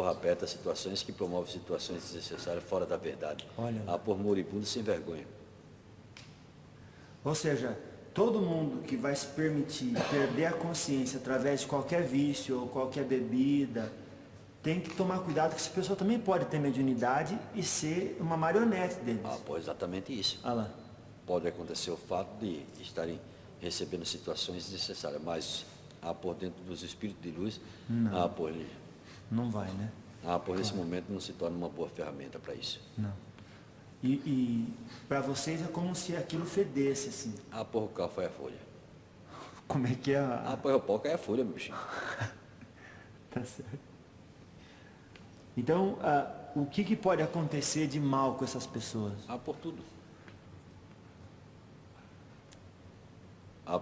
aperta situações que promovem situações desnecessárias fora da verdade. Olha. Moribundo sem vergonha. Ou seja, todo mundo que vai se permitir perder a consciência através de qualquer vício ou qualquer bebida, tem que tomar cuidado que essa pessoa também pode ter mediunidade e ser uma marionete deles. Exatamente isso. Olha lá. pode acontecer o fato de estarem recebendo situações necessárias, mas por dentro dos espíritos de luz, Não vai, né? nesse momento não se torna uma boa ferramenta para isso. Não. E para vocês é como se aquilo fedesse, assim. O carro foi a folha. Como é que é O pau cai a folha, meu bichinho. Tá certo. Então, o que pode acontecer de mal com essas pessoas? Por tudo.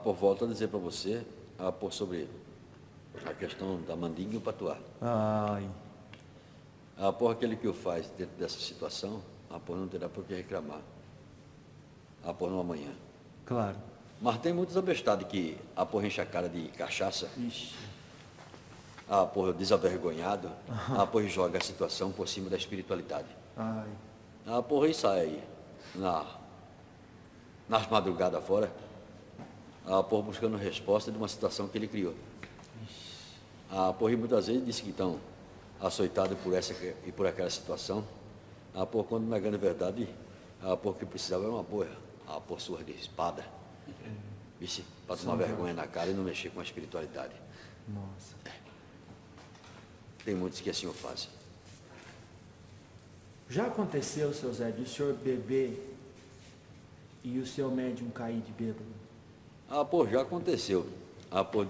Por volta a dizer para você, sobre a questão da mandinga e o patuá. Ai. Por aquele que o faz dentro dessa situação, não terá por que reclamar. No amanhã. Claro. Mas tem muitos abestados que enche a cara de cachaça. Ixi. Desavergonhado, joga a situação por cima da espiritualidade. Ai. E sai aí, nas madrugadas fora, buscando resposta de uma situação que ele criou. E muitas vezes disse que estão açoitados por essa e por aquela situação, quando na grande verdade, que precisava era uma boa, surra de espada, para tomar vergonha na cara e não mexer com a espiritualidade. Nossa. Tem muitos que assim o fazem. Já aconteceu, seu Zé, de o senhor beber e o seu médium cair de bêbado? Já aconteceu.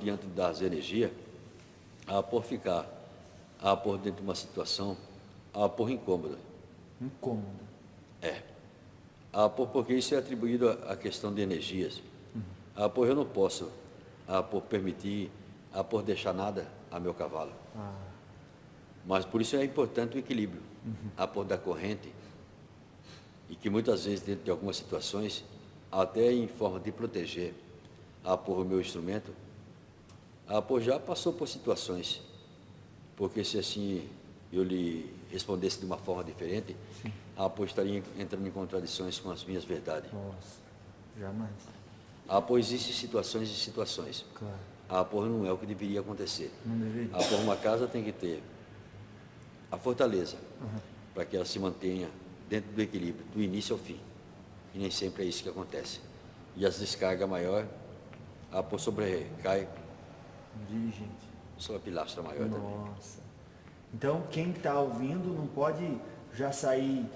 Diante das energias, ficar, dentro de uma situação, incômoda. Incômoda. Porque isso é atribuído à questão de energias. Eu não posso, permitir, deixar nada a meu cavalo. Mas por isso é importante o equilíbrio, da corrente, e que muitas vezes, dentro de algumas situações, até em forma de proteger o meu instrumento, já passou por situações, porque se assim eu lhe respondesse de uma forma diferente, estaria entrando em contradições com as minhas verdades. Nossa, jamais. Existem situações e situações. Claro. Não é o que deveria acontecer. Não deveria. Uma casa tem que ter a fortaleza, para que ela se mantenha dentro do equilíbrio, do início ao fim. E nem sempre é isso que acontece. E as descargas maiores, sobrecai Dirigente. sobre a pilastra maior também. Nossa. Então, quem está ouvindo não pode já sair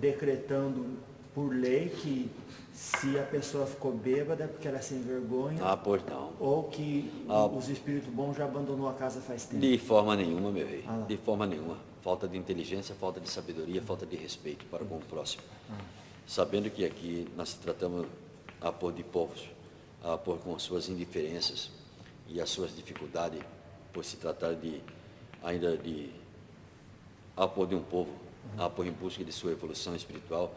decretando por lei que se a pessoa ficou bêbada é porque ela é sem vergonha. Pois não. Ou que os espíritos bons já abandonou a casa faz tempo. De forma nenhuma, meu rei. De forma nenhuma. Falta de inteligência, falta de sabedoria, falta de respeito para com o próximo. Sabendo que aqui nós tratamos de povos, com suas indiferenças e as suas dificuldades, por se tratar de um povo, em busca de sua evolução espiritual,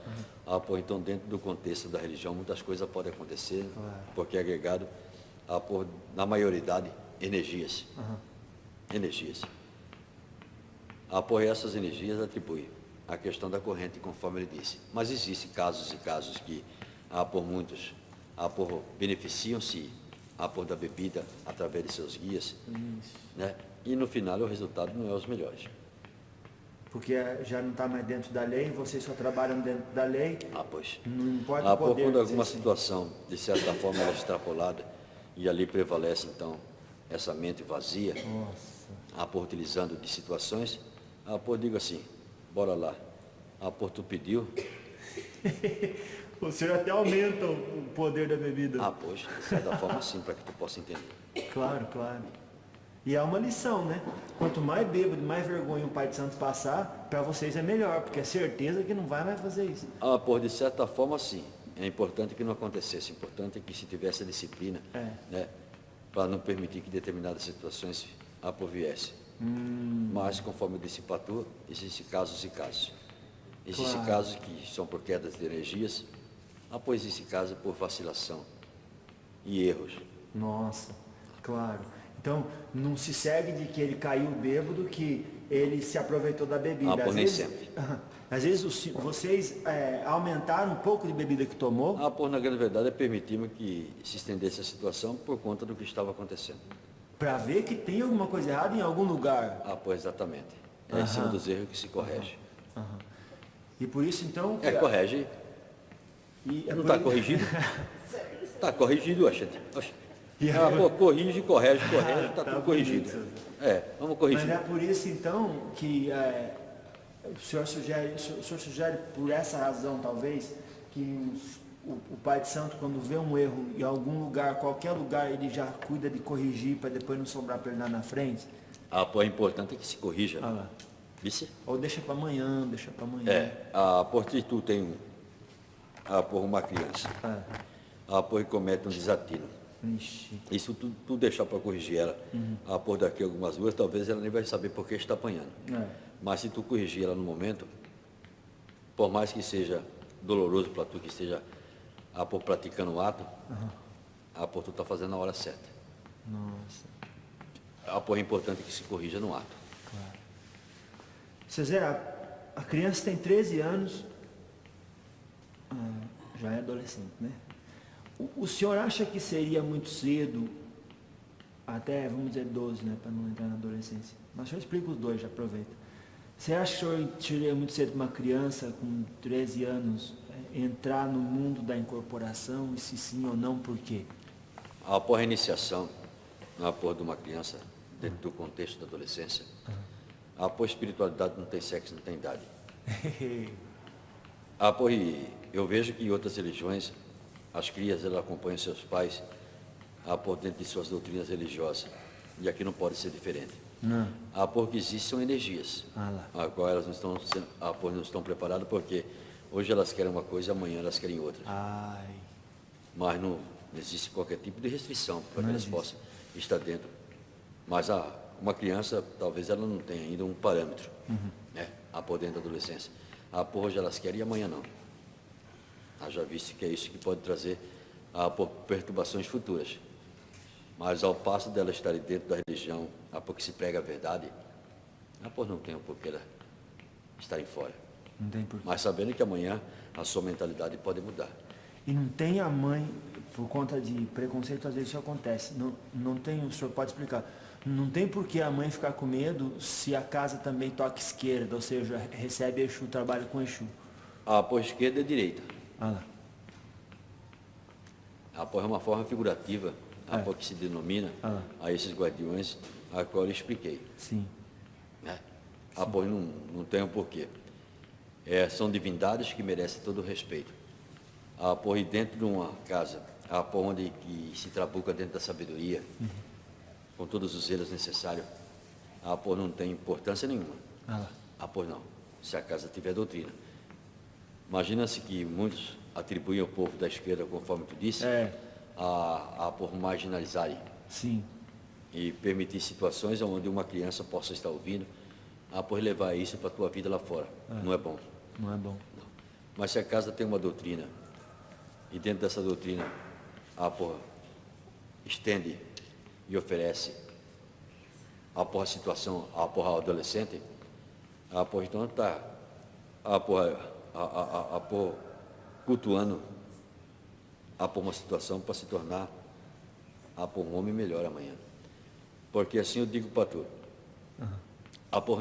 então dentro do contexto da religião muitas coisas podem acontecer, porque é agregado, na maioridade, energias. Energias. Essas energias atribui a questão da corrente, conforme ele disse. Mas existem casos e casos que, muitos, beneficiam-se, da bebida, através de seus guias, né? E no final o resultado não é os melhores. Porque já não está mais dentro da lei, vocês só trabalham dentro da lei. Pois. Não importa o poder. Quando alguma situação, de certa forma, ela é extrapolada, e ali prevalece, então, essa mente vazia, utilizando de situações, digo assim, bora lá. Tu pediu. O senhor até aumenta o poder da bebida. Pois, de certa forma sim, para que tu possa entender. Claro, claro. E é uma lição, né? Quanto mais bêbado, mais vergonha o Pai de Santo passar, para vocês é melhor, porque é certeza que não vai mais fazer isso. De certa forma sim. É importante que não acontecesse, é importante que se tivesse a disciplina, né? Para não permitir que determinadas situações viessem. Mas, conforme eu disse para tu, existem casos e casos. Existem casos que são por quedas de energias, existem casos por vacilação e erros. Nossa, claro. Então, não se segue de que ele caiu bêbado, que ele se aproveitou da bebida. Nem sempre. Às vezes vocês aumentaram um pouco de bebida que tomou? Na grande verdade, permitimos que se estendesse a situação por conta do que estava acontecendo. Para ver que tem alguma coisa errada em algum lugar. Exatamente. É em cima dos erros que se corrige. E por isso, então... corrige E Não está corrigido? Está corrigido, gente. Corrige, corrige, está tudo corrigido. Vamos corrigir. Mas é por isso, então, que o senhor sugere, por essa razão, talvez, que o pai de santo, quando vê um erro em algum lugar, qualquer lugar, ele já cuida de corrigir para depois não sobrar para ele lá na frente? É importante que se corrija. Ah lá. Vice? Ou deixa para amanhã, Se tu tem uma criança, que comete um desatino. Ixi. Isso tu deixar para corrigir ela, daqui a algumas horas, talvez ela nem vai saber por que está apanhando. Mas se tu corrigir ela no momento, por mais que seja doloroso para tu que esteja praticando o ato, tu está fazendo na hora certa. Nossa. É importante que se corrija no ato. Claro. César, a criança tem 13 anos, já é adolescente, né? O senhor acha que seria muito cedo, até, vamos dizer, 12, né, para não entrar na adolescência? Mas o senhor explica os dois, já aproveita. Você acha que o senhor seria muito cedo uma criança com 13 anos entrar no mundo da incorporação, e se sim ou não, por quê? A iniciação, de uma criança, dentro do contexto da adolescência, a espiritualidade não tem sexo, não tem idade. Eu vejo que em outras religiões, as crias elas acompanham seus pais dentro de suas doutrinas religiosas. E aqui não pode ser diferente. Não. Porque existem energias. Agora elas não estão preparadas porque hoje elas querem uma coisa e amanhã elas querem outra. Mas não existe qualquer tipo de restrição para que elas possam estar dentro. Mas uma criança, talvez ela não tenha ainda um parâmetro, né? Dentro da adolescência. Hoje elas querem e amanhã não. Já visto que é isso que pode trazer perturbações futuras. Mas ao passo dela estarem dentro da religião, porque se prega a verdade, não tem o porquê ela estarem fora. Não tem porquê. Mas sabendo que amanhã a sua mentalidade pode mudar. E não tem a mãe, por conta de preconceito, às vezes isso acontece. Não tem, o senhor pode explicar. Não tem por que a mãe ficar com medo se a casa também toca esquerda, ou seja, recebe Exu, trabalha com Exu. Esquerda e direita. Lá. É uma forma figurativa, que se denomina a esses guardiões, a qual eu expliquei. Sim. Né? Não tem um porquê. São divindades que merecem todo o respeito. E dentro de uma casa, onde que se trabuca dentro da sabedoria, com todos os zelos necessários, não tem importância nenhuma. Não, se a casa tiver doutrina. Imagina-se que muitos atribuem ao povo da esquerda, conforme tu disse, por marginalizarem. Sim. E permitir situações onde uma criança possa estar ouvindo, por levar isso para a tua vida lá fora. Não é bom. Não é bom. Não. Mas se a casa tem uma doutrina, e dentro dessa doutrina, estende e oferece a situação ao adolescente, então está cultuando uma situação para se tornar um homem melhor amanhã. Porque assim eu digo para tu,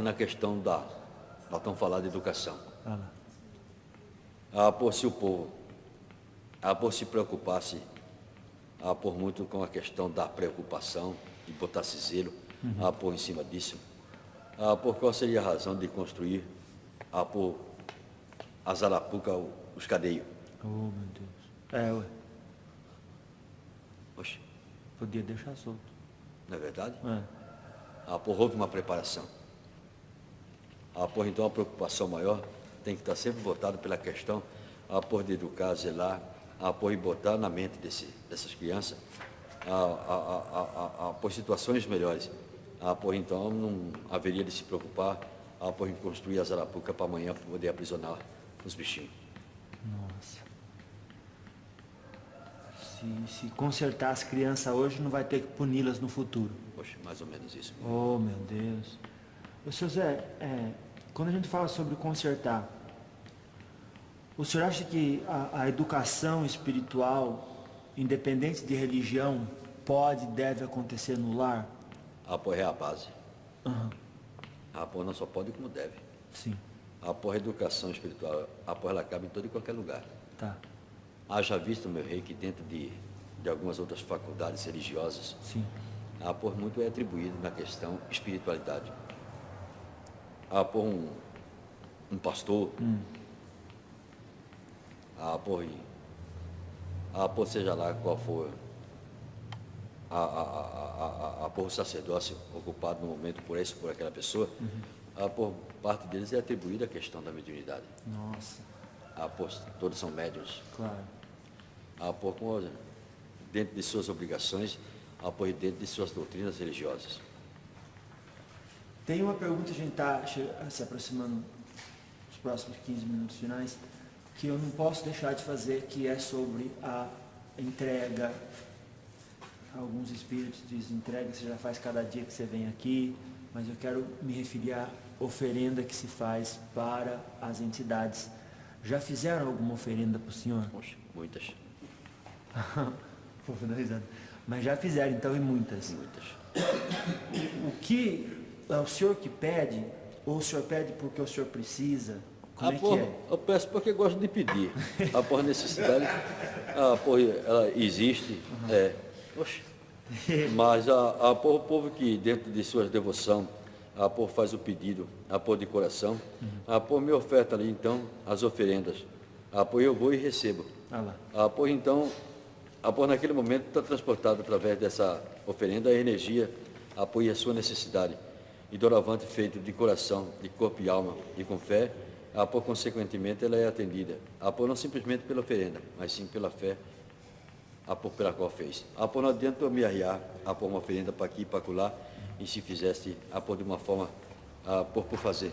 na questão da tão falada de educação, se o povo se preocupasse muito com a questão da preocupação e botasse zelo em cima disso, qual seria a razão de construir as arapucas, os cadeios? Oh, meu Deus. Ué. Oxe, Podia deixar solto. não é verdade? Houve uma preparação. Então a preocupação maior tem que estar sempre voltada pela questão de educar, zelar, e botar na mente dessas crianças por situações melhores. Então não haveria de se preocupar em construir as arapucas para amanhã poder aprisionar os bichinhos. Nossa. Se consertar as crianças hoje, não vai ter que puni-las no futuro. Poxa, mais ou menos isso. Oh, meu Deus. Ô, seu Zé, quando a gente fala sobre consertar, o senhor acha que a educação espiritual, independente de religião, pode e deve acontecer no lar? É a base. Não só pode como deve. Sim. A educação espiritual, ela cabe em todo e qualquer lugar. Tá. Haja visto, meu rei, que dentro de algumas outras faculdades religiosas, Sim. por muito é atribuído na questão espiritualidade. Por um pastor, por seja lá qual for por o sacerdócio ocupado no momento por esse, por aquela pessoa, por parte deles é atribuída a questão da mediunidade. Nossa, Por todos são médiuns. claro. Dentro de suas obrigações, por dentro de suas doutrinas religiosas. Tem uma pergunta, a gente está se aproximando dos próximos 15 minutos finais, que eu não posso deixar de fazer, que é sobre a entrega. Alguns espíritos dizem entrega, você já faz cada dia que você vem aqui, mas eu quero me referir à oferenda que se faz para as entidades. Já fizeram alguma oferenda para o senhor? Poxa, muitas. Vou dar risada. Mas já fizeram, então, e muitas. Muitas. O que é o senhor que pede, ou o senhor pede porque o senhor precisa? Como é que é? Eu peço porque gosto de pedir. A necessidade, ela existe. Oxe. Mas o povo que dentro de sua devoção, faz o pedido, de coração, me oferta ali então as oferendas. Eu vou e recebo. Então, naquele momento está transportado através dessa oferenda a energia, e a sua necessidade. E doravante feito de coração, de corpo e alma e com fé, consequentemente ela é atendida. Não simplesmente pela oferenda, mas sim pela fé pela qual fez. Não adianta eu me arriar uma oferenda para aqui e para acolá, e se fizesse de uma forma por fazer.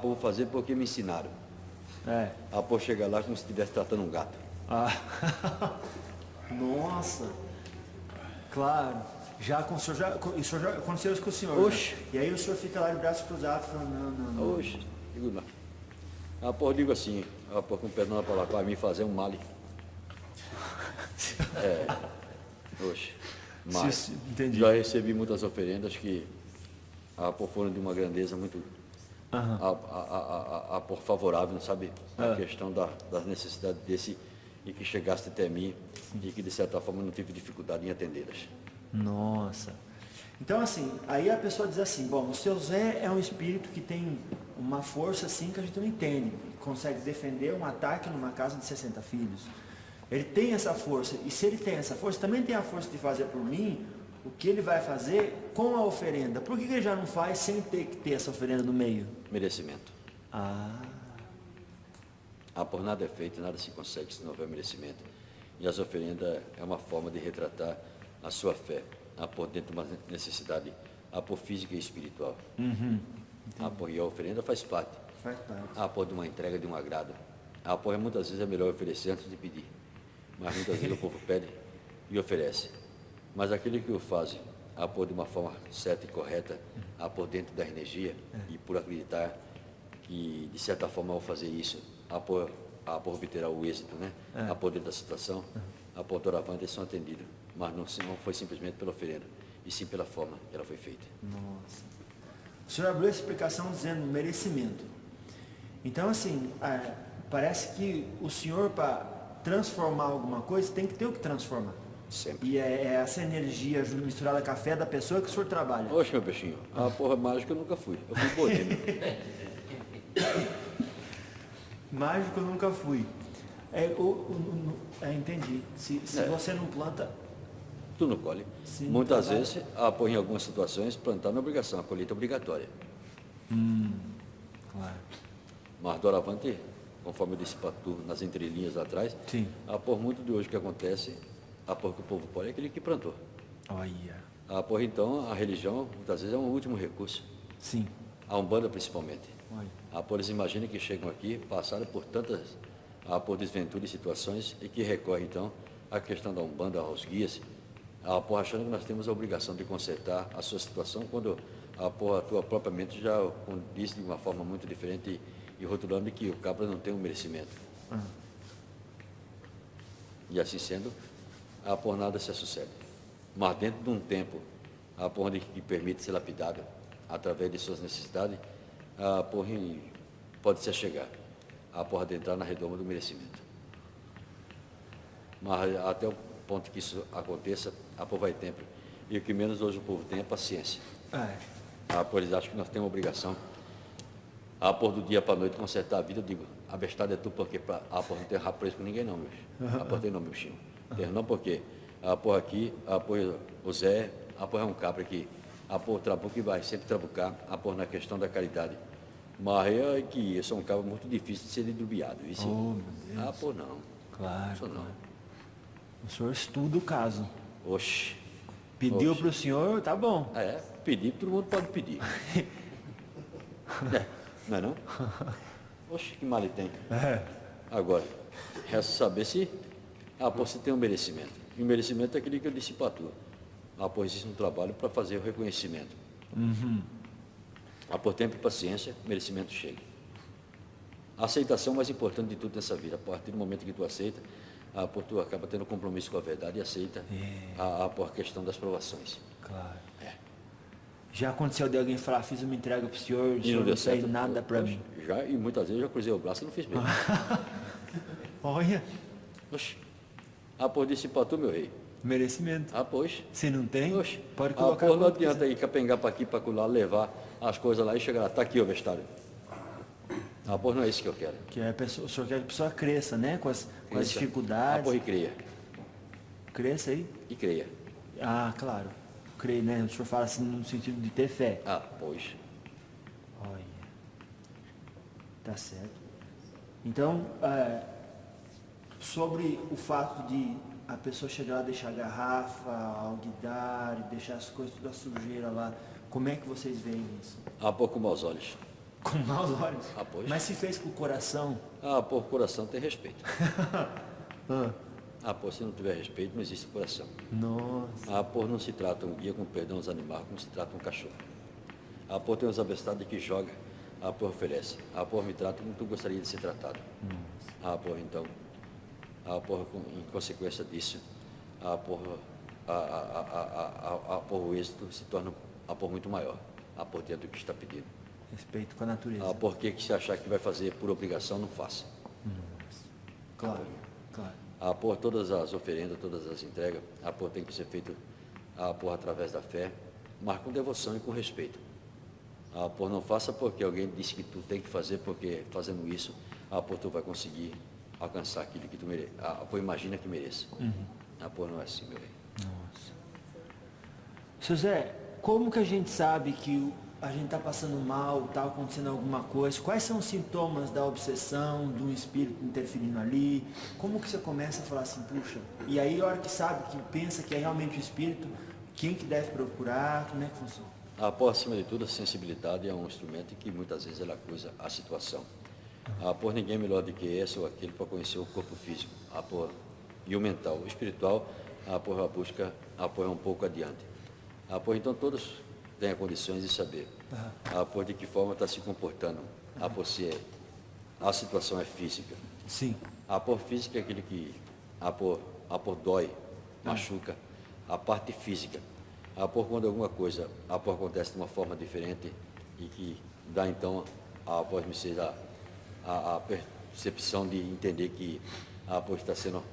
Por fazer porque me ensinaram. Chegar lá como se estivesse tratando um gato. Nossa, claro. Isso já aconteceu isso com o senhor. Oxe. Né? E aí o senhor fica lá de braços cruzados falando, não. Oxe, digo não. Digo assim, com perdão na palavra, para mim fazer um male. Oxe. Mas entendi. já recebi muitas oferendas que foram de uma grandeza muito favorável, sabe? A questão das necessidades desse, e que chegasse até mim, e que de certa forma não tive dificuldade em atendê-las. Nossa. Então assim, aí a pessoa diz assim, bom, o seu Zé é um espírito que tem uma força assim que a gente não entende, consegue defender um ataque numa casa de 60 filhos. Ele tem essa força, e se ele tem essa força, também tem a força de fazer por mim o que ele vai fazer com a oferenda. Por que ele já não faz sem ter que ter essa oferenda no meio? Merecimento. Por nada é feito, nada se consegue se não houver merecimento. E as oferendas é uma forma de retratar a sua fé, por dentro de uma necessidade, por física e espiritual. E a oferenda faz parte. Faz parte. De uma entrega, de um agrado. Muitas vezes é melhor oferecer antes de pedir. Mas muitas vezes o povo pede e oferece. Mas aquele que o faz, de uma forma certa e correta, por dentro da energia, e por acreditar que, de certa forma, ao fazer isso, obterá o êxito, né? Dentro da situação, doravante eles são atendidos. Mas não foi simplesmente pela oferenda, e sim pela forma que ela foi feita. Nossa. O senhor abriu essa explicação dizendo merecimento. Então, assim, parece que o senhor, para transformar alguma coisa, tem que ter o que transformar. Sempre. E é essa energia misturada com a fé da pessoa que o senhor trabalha. Oxe, meu peixinho, mágica eu nunca fui. Eu fui boêmio. Mágico eu nunca fui. Entendi. Se você não planta... Tu não colhe. Muitas vezes, em algumas situações, plantar não é obrigação, a colheita é obrigatória. Claro. Mas doravante, conforme eu disse para tu nas entrelinhas lá atrás, muito de hoje que acontece, que o povo pode é aquele que plantou. Olha. Então, a religião, muitas vezes, é um último recurso. Sim. A Umbanda, principalmente. Olha. Eles imaginem que chegam aqui, passaram por tantas, por desventuras e situações, e que recorrem, então, à questão da Umbanda, aos guias, achando que nós temos a obrigação de consertar a sua situação, quando a tua própria mente já diz de uma forma muito diferente e rotulando que o cabra não tem um merecimento. E assim sendo, nada se sucede. Mas dentro de um tempo, onde que permite ser lapidado através de suas necessidades, pode se chegar, de entrar na redoma do merecimento. Mas até o ponto que isso aconteça, a povo vai tempo. E o que menos hoje o povo tem é paciência. Por eles acham que nós temos obrigação, por do dia para a noite, consertar a vida. Eu digo, a bestada é tu, porque por não ter rabo preso com ninguém não, meu filho. Por tem não, meu bichinho. Não porque, por aqui, o Zé, é um cabra que, trabuca e vai sempre trabucar, na questão da caridade. Mas eu sou um cabra muito difícil de ser dedubiado. Oh, meu Deus. Não. Claro, Isso não. claro. O senhor estuda o caso. Oxe. Pediu para o senhor, tá bom. Pedir, todo mundo pode pedir. Não é não? Oxe, que mal ele tem. Agora, resta saber se você tem um merecimento. E o merecimento é aquele que eu disse para tu. Existe um trabalho para fazer o reconhecimento. Por tempo e paciência, merecimento chega. A aceitação é mais importante de tudo nessa vida. A partir do momento que tu aceita, tu acaba tendo compromisso com a verdade e aceita a questão das provações. Claro. Já aconteceu de alguém falar, fiz uma entrega para o senhor não fez nada para mim? Já, e muitas vezes eu já cruzei o braço e não fiz mesmo. Olha. Oxe. Disse para tu, meu rei. Merecimento. Pois. Se não tem, Oxe. pode colocar. Não adianta ir capengar para aqui, para lá, levar as coisas lá e chegar lá. Tá aqui, ó, vestário. Não é isso que eu quero. O senhor quer que a pessoa cresça, né? Com as dificuldades. E creia. Cresça aí? E creia. Claro. Creio, né? O senhor fala assim no sentido de ter fé. Pois. Olha. Tá certo. Então, sobre o fato de a pessoa chegar lá, deixar a garrafa, alguidar, deixar as coisas, toda a sujeira lá, como é que vocês veem isso? Com maus olhos. Com maus olhos? Pois. Mas se fez com o coração? Por coração tem respeito. Se não tiver respeito, não existe coração. Nossa. Não se trata um guia, com perdão, os animais, como se trata um cachorro. Tem uns abestados que joga, oferece. Me trata como tu gostaria de ser tratado. Então, em consequência disso, o êxito se torna muito maior, dentro do que está pedindo. Respeito com a natureza. Porque se achar que vai fazer por obrigação, não faça. Claro, claro. Todas as oferendas, todas as entregas, tem que ser feito através da fé, mas com devoção e com respeito. Não faça porque alguém disse que tu tem que fazer, porque fazendo isso, tu vai conseguir alcançar aquilo que tu merece. Imagina que mereça. Não é assim, meu rei. Nossa. Seu Zé, como que a gente sabe que a gente está passando mal, está acontecendo alguma coisa? Quais são os sintomas da obsessão, do espírito interferindo ali? Como que você começa a falar assim, puxa, e aí a hora que sabe, que pensa que é realmente o espírito, quem que deve procurar, como é que funciona? Acima de tudo, a sensibilidade é um instrumento que muitas vezes ela acusa a situação. Ninguém melhor do que esse ou aquele para conhecer o corpo físico, e o mental. O espiritual, a busca é um pouco adiante. Então todos têm condições de saber de que forma está se comportando, se a situação é física. Sim. Física é aquele que dói, machuca, a parte física. Quando alguma coisa acontece de uma forma diferente e que dá então a percepção de entender que está sendo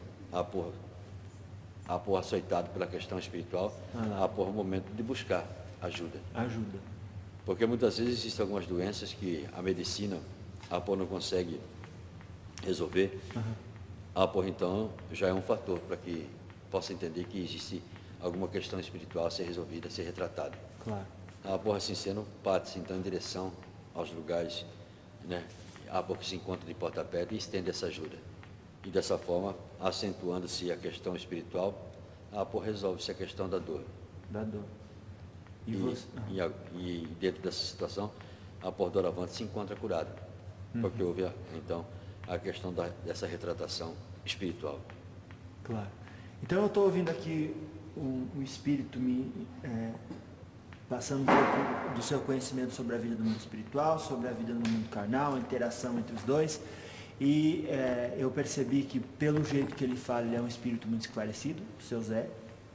açoitado pela questão espiritual, o momento de buscar ajuda. Porque muitas vezes existem algumas doenças que a medicina não consegue resolver. Então já é um fator para que possa entender que existe alguma questão espiritual a ser resolvida, a ser retratada. Claro. Assim sendo, parte-se então em direção aos lugares, né, que se encontra de porta aberta e estende essa ajuda. E dessa forma, acentuando-se a questão espiritual, resolve-se a questão da dor. E dentro dessa situação, a doravante se encontra curada. Porque houve, então, a questão dessa retratação espiritual. Claro. Então eu estou ouvindo aqui o Espírito me passando um pouco do seu conhecimento sobre a vida do mundo espiritual, sobre a vida no mundo carnal, a interação entre os dois. E eu percebi que, pelo jeito que ele fala, ele é um espírito muito esclarecido, o seu Zé,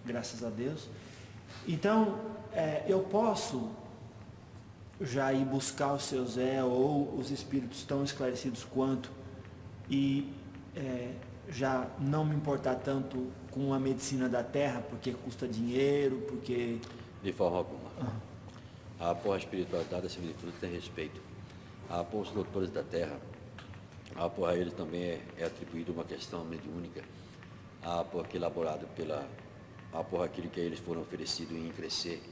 graças a Deus. Então, eu posso já ir buscar o seu Zé, ou os espíritos tão esclarecidos quanto, e já não me importar tanto com a medicina da terra, porque custa dinheiro, porque... De forma alguma. A espiritualidade, acima de tudo, tem respeito. Os doutores da terra, a eles também é atribuído uma questão mediúnica, que elaborado pela... aquilo que a eles foram oferecidos em crescer,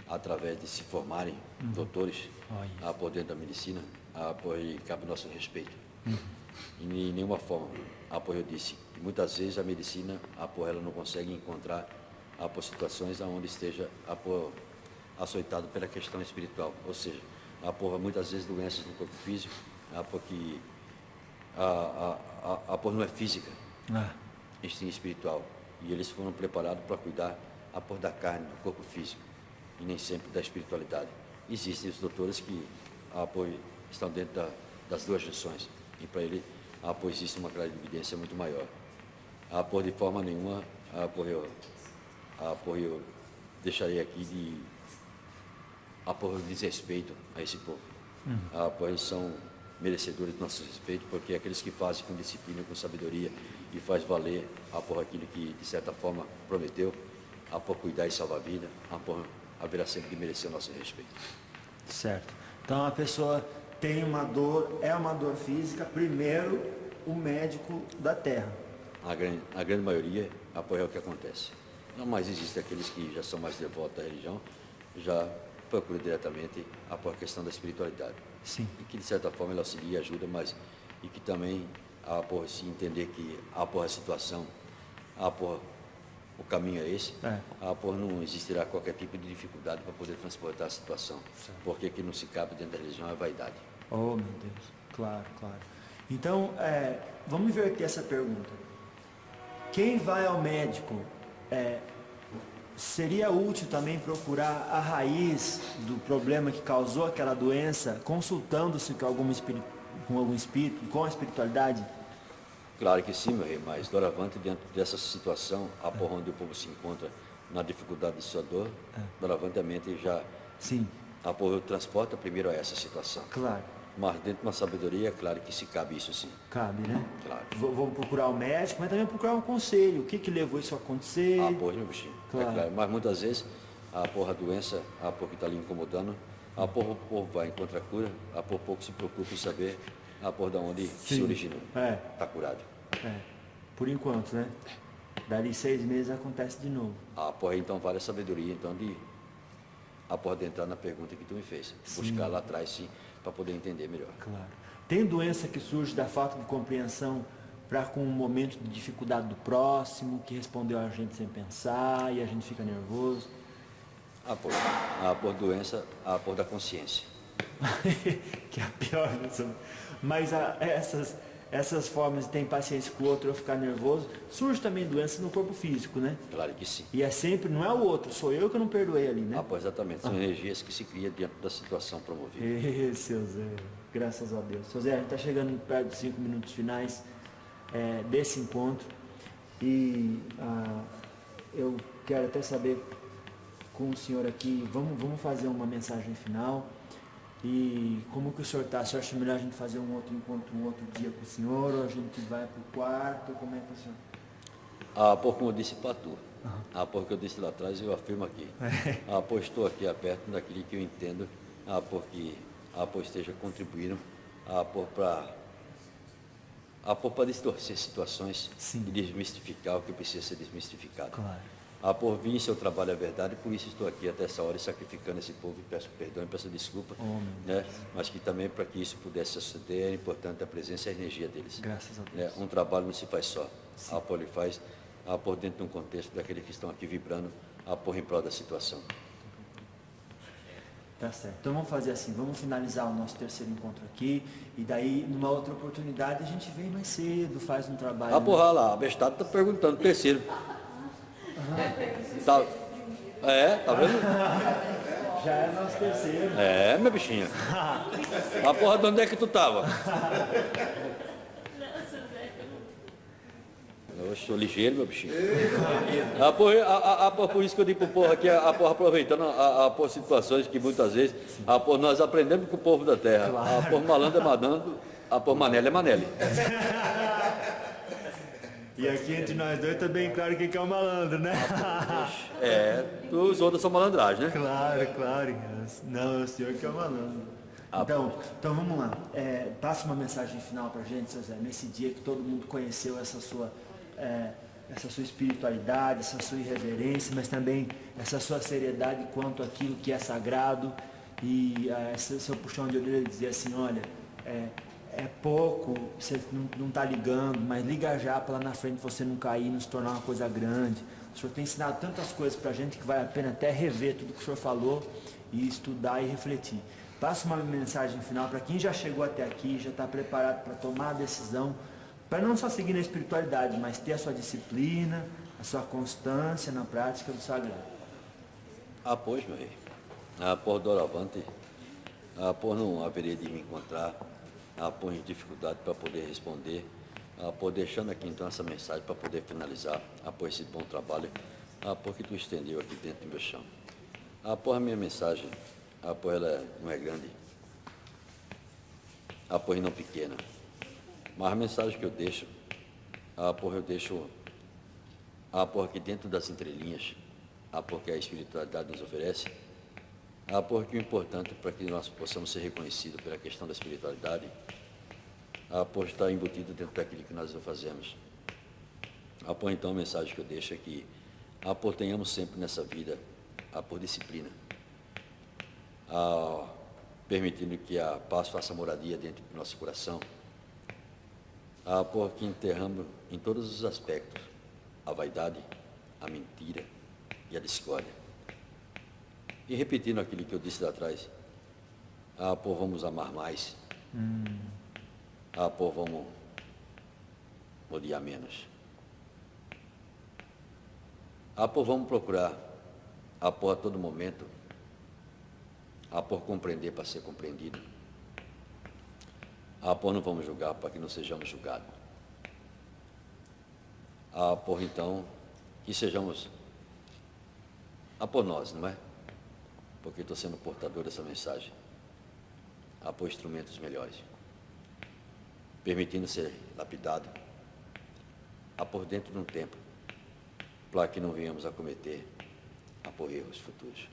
através de se formarem doutores, por dentro da medicina, e cabe o nosso respeito. E de nenhuma forma, eu disse, que muitas vezes a medicina, ela não consegue encontrar situações onde esteja açoitado pela questão espiritual, ou seja, muitas vezes doenças no corpo físico, porque não é física, e sim espiritual, e eles foram preparados para cuidar da carne, do corpo físico, e nem sempre da espiritualidade. Existem os doutores que estão dentro das duas junções, e para ele existe uma clarividência muito maior. De forma nenhuma, eu deixarei aqui de desrespeito a esse povo. Eles são merecedores do nosso respeito, porque aqueles que fazem com disciplina, com sabedoria, e faz valer aquilo que, de certa forma, prometeu, cuidar e salvar a vida, haverá sempre de merecer o nosso respeito. Certo. Então a pessoa tem uma dor, é uma dor física, primeiro o médico da terra. A grande maioria apoia o que acontece. Não, mas existem aqueles que já são mais devotos da religião, já procuram diretamente a questão da espiritualidade. Sim. E que de certa forma ela auxilia, ajuda, mas e que também se entender que a situação, o caminho é esse, não existirá qualquer tipo de dificuldade para poder transportar a situação. Certo. Porque que não se cabe dentro da religião é vaidade. Oh, meu Deus. Claro, claro. Então, vamos inverter essa pergunta. Quem vai ao médico, seria útil também procurar a raiz do problema que causou aquela doença, consultando-se com algum espírito, com a espiritualidade? Claro que sim, meu rei, mas doravante, dentro dessa situação, onde o povo se encontra na dificuldade de sua dor, doravante a mente já sim. Transporta primeiro a essa situação. Claro. Mas dentro de uma sabedoria, claro que se cabe isso sim. Cabe, né? Claro. Vou procurar o médico, mas também procurar um conselho. O que levou isso a acontecer? Meu bichinho. Claro. Claro. Mas muitas vezes, a doença, que está ali incomodando, o povo vai encontrar cura, pouco se preocupa em saber da onde se originou. Está curado. Por enquanto, né? Dali 6 meses acontece de novo. Então vale a sabedoria, então, de entrar na pergunta que tu me fez. Sim. Buscar lá atrás, sim, para poder entender melhor. Claro. Tem doença que surge da falta de compreensão para com um momento de dificuldade do próximo, que respondeu a gente sem pensar e a gente fica nervoso? Doença, da consciência. Que é a pior. Mas essas formas de ter paciência com o outro ou ficar nervoso, surge também doença no corpo físico, né? Claro que sim. E é sempre, não é o outro, sou eu que não perdoei ali, né? Exatamente, são energias que se criam dentro da situação promovida. Seu Zé, graças a Deus. Seu Zé, a gente está chegando perto dos 5 minutos finais desse encontro e eu quero até saber com o senhor aqui, vamos fazer uma mensagem final. E como que o senhor está? O senhor acha melhor a gente fazer um outro encontro, um outro dia com o senhor, ou a gente vai para o quarto? Como é que o senhor? Como eu disse para tu, porque eu disse lá atrás, eu afirmo aqui. Estou aqui perto daquilo que eu entendo, porque esteja contribuindo para distorcer situações. Sim. E desmistificar o que precisa ser desmistificado. Claro. Por vir seu trabalho é verdade, por isso estou aqui até essa hora sacrificando esse povo e peço perdão e peço desculpa, né? Mas que também para que isso pudesse suceder é importante a presença e a energia deles. Graças a Deus. Um trabalho não se faz só, ele faz por dentro de um contexto daqueles que estão aqui vibrando em prol da situação. Tá certo. Então vamos fazer assim, vamos finalizar o nosso terceiro encontro aqui e daí numa outra oportunidade a gente vem mais cedo, faz um trabalho. Lá, a bestada está perguntando terceiro. Tá vendo? Já é nosso terceiro. Meu bichinho. De onde é que tu tava? Eu sou ligeiro, meu bichinho. Por isso que eu digo pro povo aqui, aproveitando situações que muitas vezes nós aprendemos com o povo da terra. Claro. Malandro é mandando, manele é manele. E aqui entre nós dois tá bem claro quem que é o malandro, né? Os outros são malandragem, né? Claro, claro. Não, o senhor que é o malandro. Então vamos lá. Passa uma mensagem final pra gente, seu Zé, nesse dia que todo mundo conheceu essa sua espiritualidade, essa sua irreverência, mas também essa sua seriedade quanto àquilo que é sagrado. E esse seu puxão de orelha dizer assim, olha, é pouco, você não está ligando, mas liga já para lá na frente você não cair, não se tornar uma coisa grande. O senhor tem ensinado tantas coisas para a gente que vale a pena até rever tudo que o senhor falou e estudar e refletir. Passa uma mensagem final para quem já chegou até aqui, já está preparado para tomar a decisão, para não só seguir na espiritualidade, mas ter a sua disciplina, a sua constância na prática do sagrado. Pois, meu rei. Por doravante, por não haveria de me encontrar, por dificuldade para poder responder, por deixando aqui então essa mensagem para poder finalizar, por esse bom trabalho, por que tu estendeu aqui dentro do meu chão. Por a minha mensagem, por ela não é grande, por não pequena, mas a mensagem que eu deixo, eu deixo, por aqui dentro das entrelinhas, porque a espiritualidade nos oferece, porque o importante para que nós possamos ser reconhecidos pela questão da espiritualidade, por estar embutido dentro daquilo que nós fazemos. Por então a mensagem que eu deixo é que por tenhamos sempre nessa vida, por disciplina, permitindo que a paz faça moradia dentro do nosso coração, porque enterramos em todos os aspectos a vaidade, a mentira e a discórdia. E repetindo aquilo que eu disse lá atrás, vamos amar mais, vamos odiar menos, vamos procurar, a todo momento, por compreender para ser compreendido, não vamos julgar para que não sejamos julgados, então, que sejamos, por nós, não é? Porque estou sendo portador dessa mensagem, por instrumentos melhores, permitindo ser lapidado, por dentro de um tempo, para que não venhamos a cometer, por erros futuros.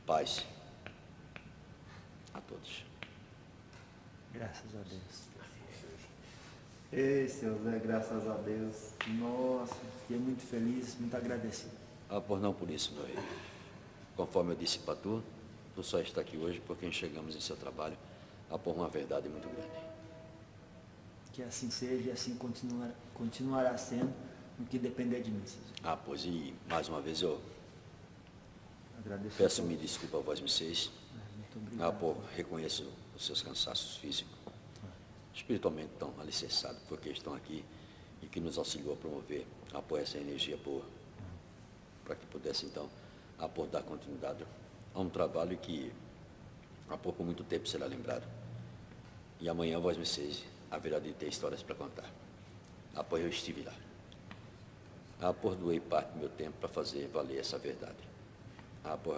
Paz a todos. Graças a Deus. Ei, seu Zé, graças a Deus. Nossa, fiquei muito feliz, muito agradecido. Não por isso, meu rei. Conforme eu disse para tu só está aqui hoje porque enxergamos em seu trabalho por uma verdade muito grande. Que assim seja e assim continuará sendo no que depender de mim, seu Zé. Pois e mais uma vez eu agradeço. Peço-me desculpa a vós, vocês. Muito obrigado. Reconheço os seus cansaços físicos, espiritualmente tão alicerçados, porque estão aqui e que nos auxiliou a promover essa energia boa, para que pudesse então dar continuidade a um trabalho que por muito tempo será lembrado. E amanhã, vós, vocês, haverá de ter histórias para contar. Eu estive lá. Doei parte do meu tempo para fazer valer essa verdade.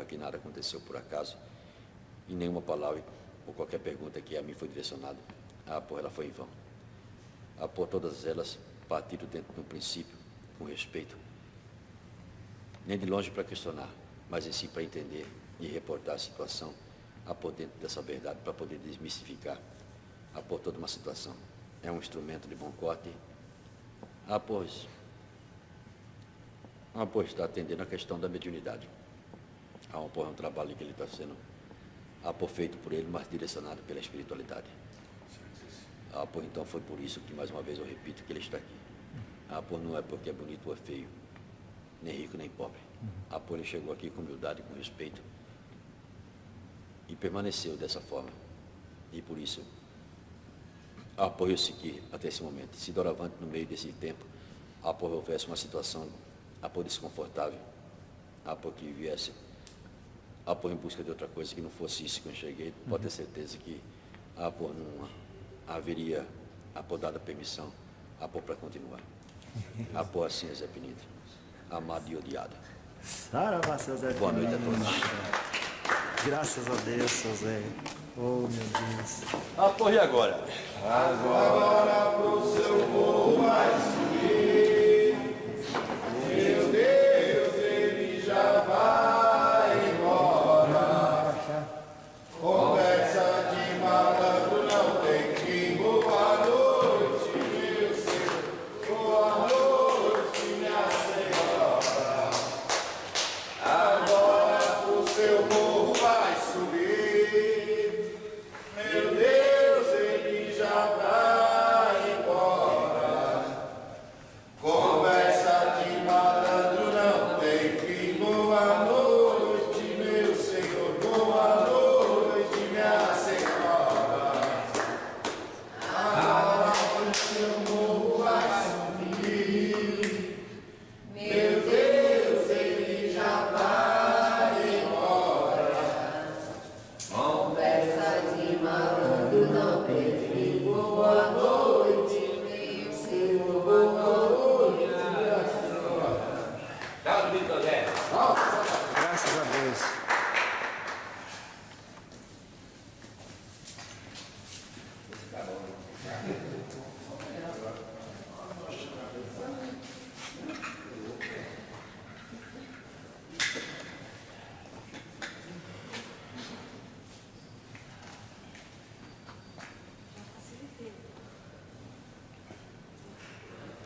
Que nada aconteceu por acaso, e nenhuma palavra ou qualquer pergunta que a mim foi direcionada, ela foi em vão. Todas elas partiram dentro de um princípio, com respeito, nem de longe para questionar, mas em si para entender e reportar a situação, dentro dessa verdade, para poder desmistificar, toda uma situação. É um instrumento de bom corte, está atendendo a questão da mediunidade. Um trabalho que ele está sendo feito por ele, mas direcionado pela espiritualidade. Então foi por isso que mais uma vez eu repito que ele está aqui. Não é porque é bonito ou é feio, nem rico nem pobre. Ele chegou aqui com humildade, com respeito, e permaneceu dessa forma. E por isso eu segui até esse momento. Se doravante no meio desse tempo houvesse uma situação desconfortável, que viesse em busca de outra coisa que não fosse isso que eu enxerguei, pode ter certeza que não haveria dada permissão para continuar. Assim é Zé Pinito, amado e odiado. Saravá, seu Zé Boa noite a Pinito. todos. Graças a Deus, seu Zé. Oh, meu Deus. E agora? Agora pro seu povo vai subir. Meu Deus, ele já vai embora. Conversa de malandro não tem fim. Boa noite, meu Senhor. Boa noite, minha Senhora. Agora pro seu povo vai subir. Meu Deus, ele já vai embora. Conversa de malandro não tem fim. Boa noite, meu Senhor. Boa noite, minha Senhora. Agora o seu morro vai subir. Meu Deus, ele já vai embora. Conversa de malandro não tem fim. Boa noite, meu Senhor. Boa noite, minha Senhora. Dá o grito, Zé. Graças a Deus.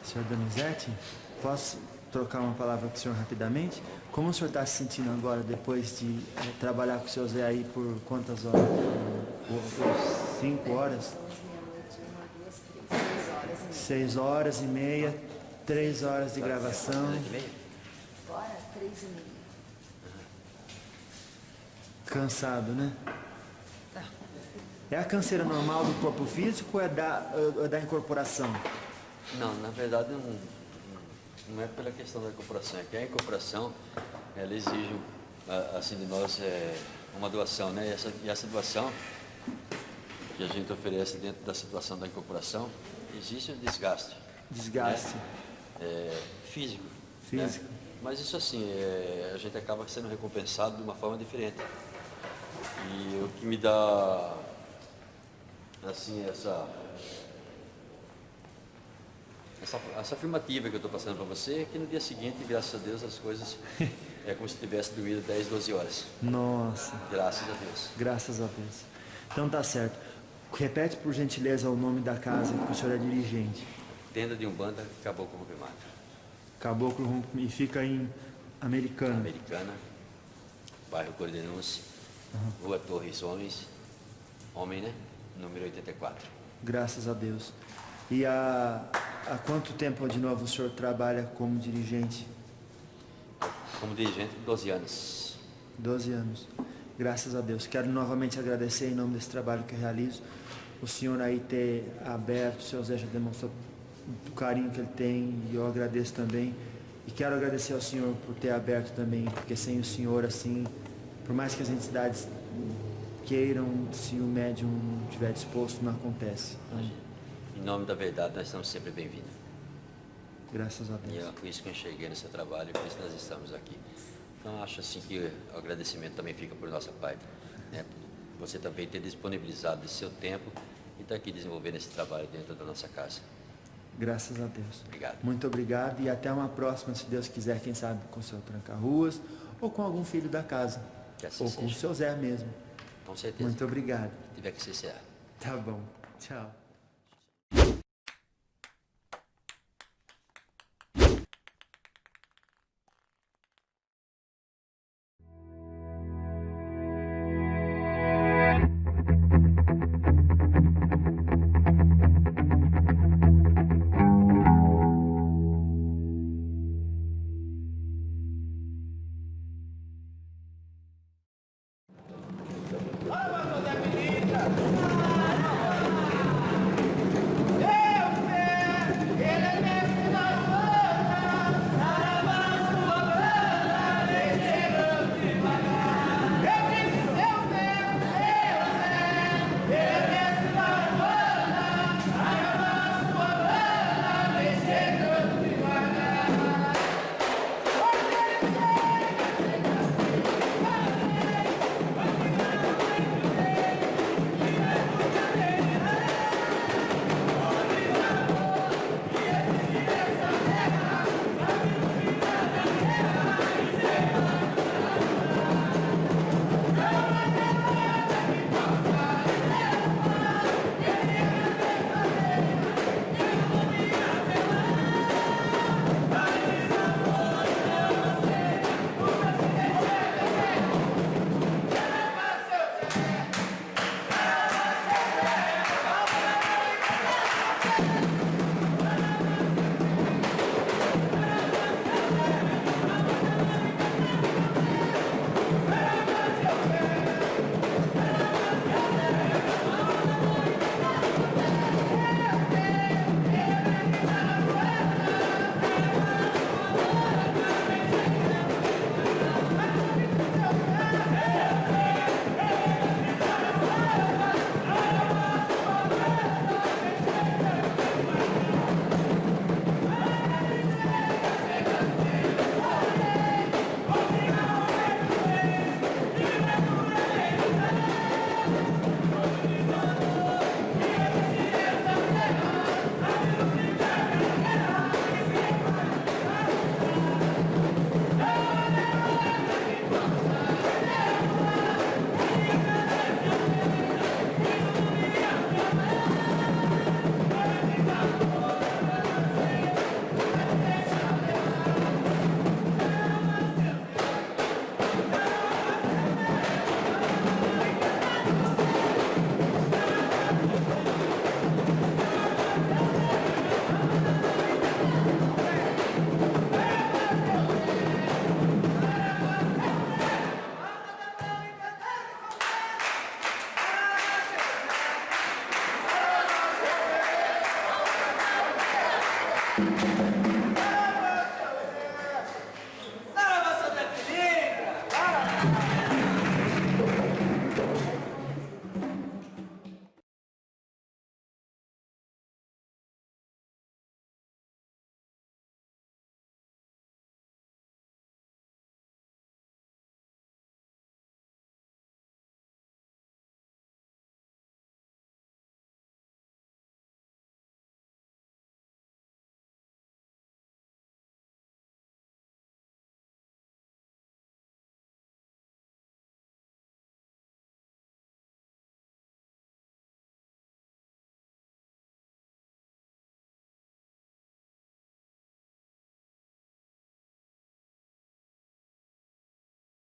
Senhor Donizete, posso trocar uma palavra com o senhor rapidamente? Como o senhor está se sentindo agora, depois de trabalhar com o seu Zé aí por quantas horas? Por 5 horas? 6 horas e meia, 3 horas de gravação. Agora, 3h30. Cansado, né? É a canseira normal do corpo físico ou é da incorporação? Não, na verdade não é pela questão da incorporação, é que a incorporação, ela exige assim, de nós uma doação, né? E essa doação que a gente oferece dentro da situação da incorporação, existe um desgaste. Desgaste. Né? Físico. Físico. Né? Mas isso assim, a gente acaba sendo recompensado de uma forma diferente. E o que me dá assim, essa afirmativa que eu estou passando para você é que no dia seguinte, graças a Deus, as coisas é como se tivesse doído 10, 12 horas. Nossa. Graças a Deus. Graças a Deus. Então tá certo. Repete por gentileza o nome da casa que o senhor é dirigente. Tenda de Umbanda, Caboclo Rubimata. Caboclo e fica em Americana. Americana, bairro Cordenúncia, Rua Torres Homem, né? Número 84. Graças a Deus. E há quanto tempo de novo o senhor trabalha como dirigente? Como dirigente, 12 anos. 12 anos. Graças a Deus. Quero novamente agradecer em nome desse trabalho que eu realizo. O senhor aí ter aberto, o seu Zé já demonstrou o carinho que ele tem e eu agradeço também. E quero agradecer ao senhor por ter aberto também, porque sem o senhor, assim, por mais que as entidades queiram, se o médium não estiver disposto, não acontece. Então, Em nome da verdade, nós estamos sempre bem-vindos. graças a E Deus. é por isso que eu enxerguei nesse trabalho e por isso que nós estamos aqui. Então, acho assim que o agradecimento também fica por nossa parte. Né? Você também ter disponibilizado esse seu tempo e estar aqui desenvolvendo esse trabalho dentro da nossa casa. Graças a Deus. Obrigado. Muito obrigado e até uma próxima, se Deus quiser, quem sabe com o seu tranca-ruas ou com algum filho da casa. Que assim Ou com o seja. seu Zé mesmo. Com certeza. Muito obrigado. Se tiver que ser. Tá bom. Tchau.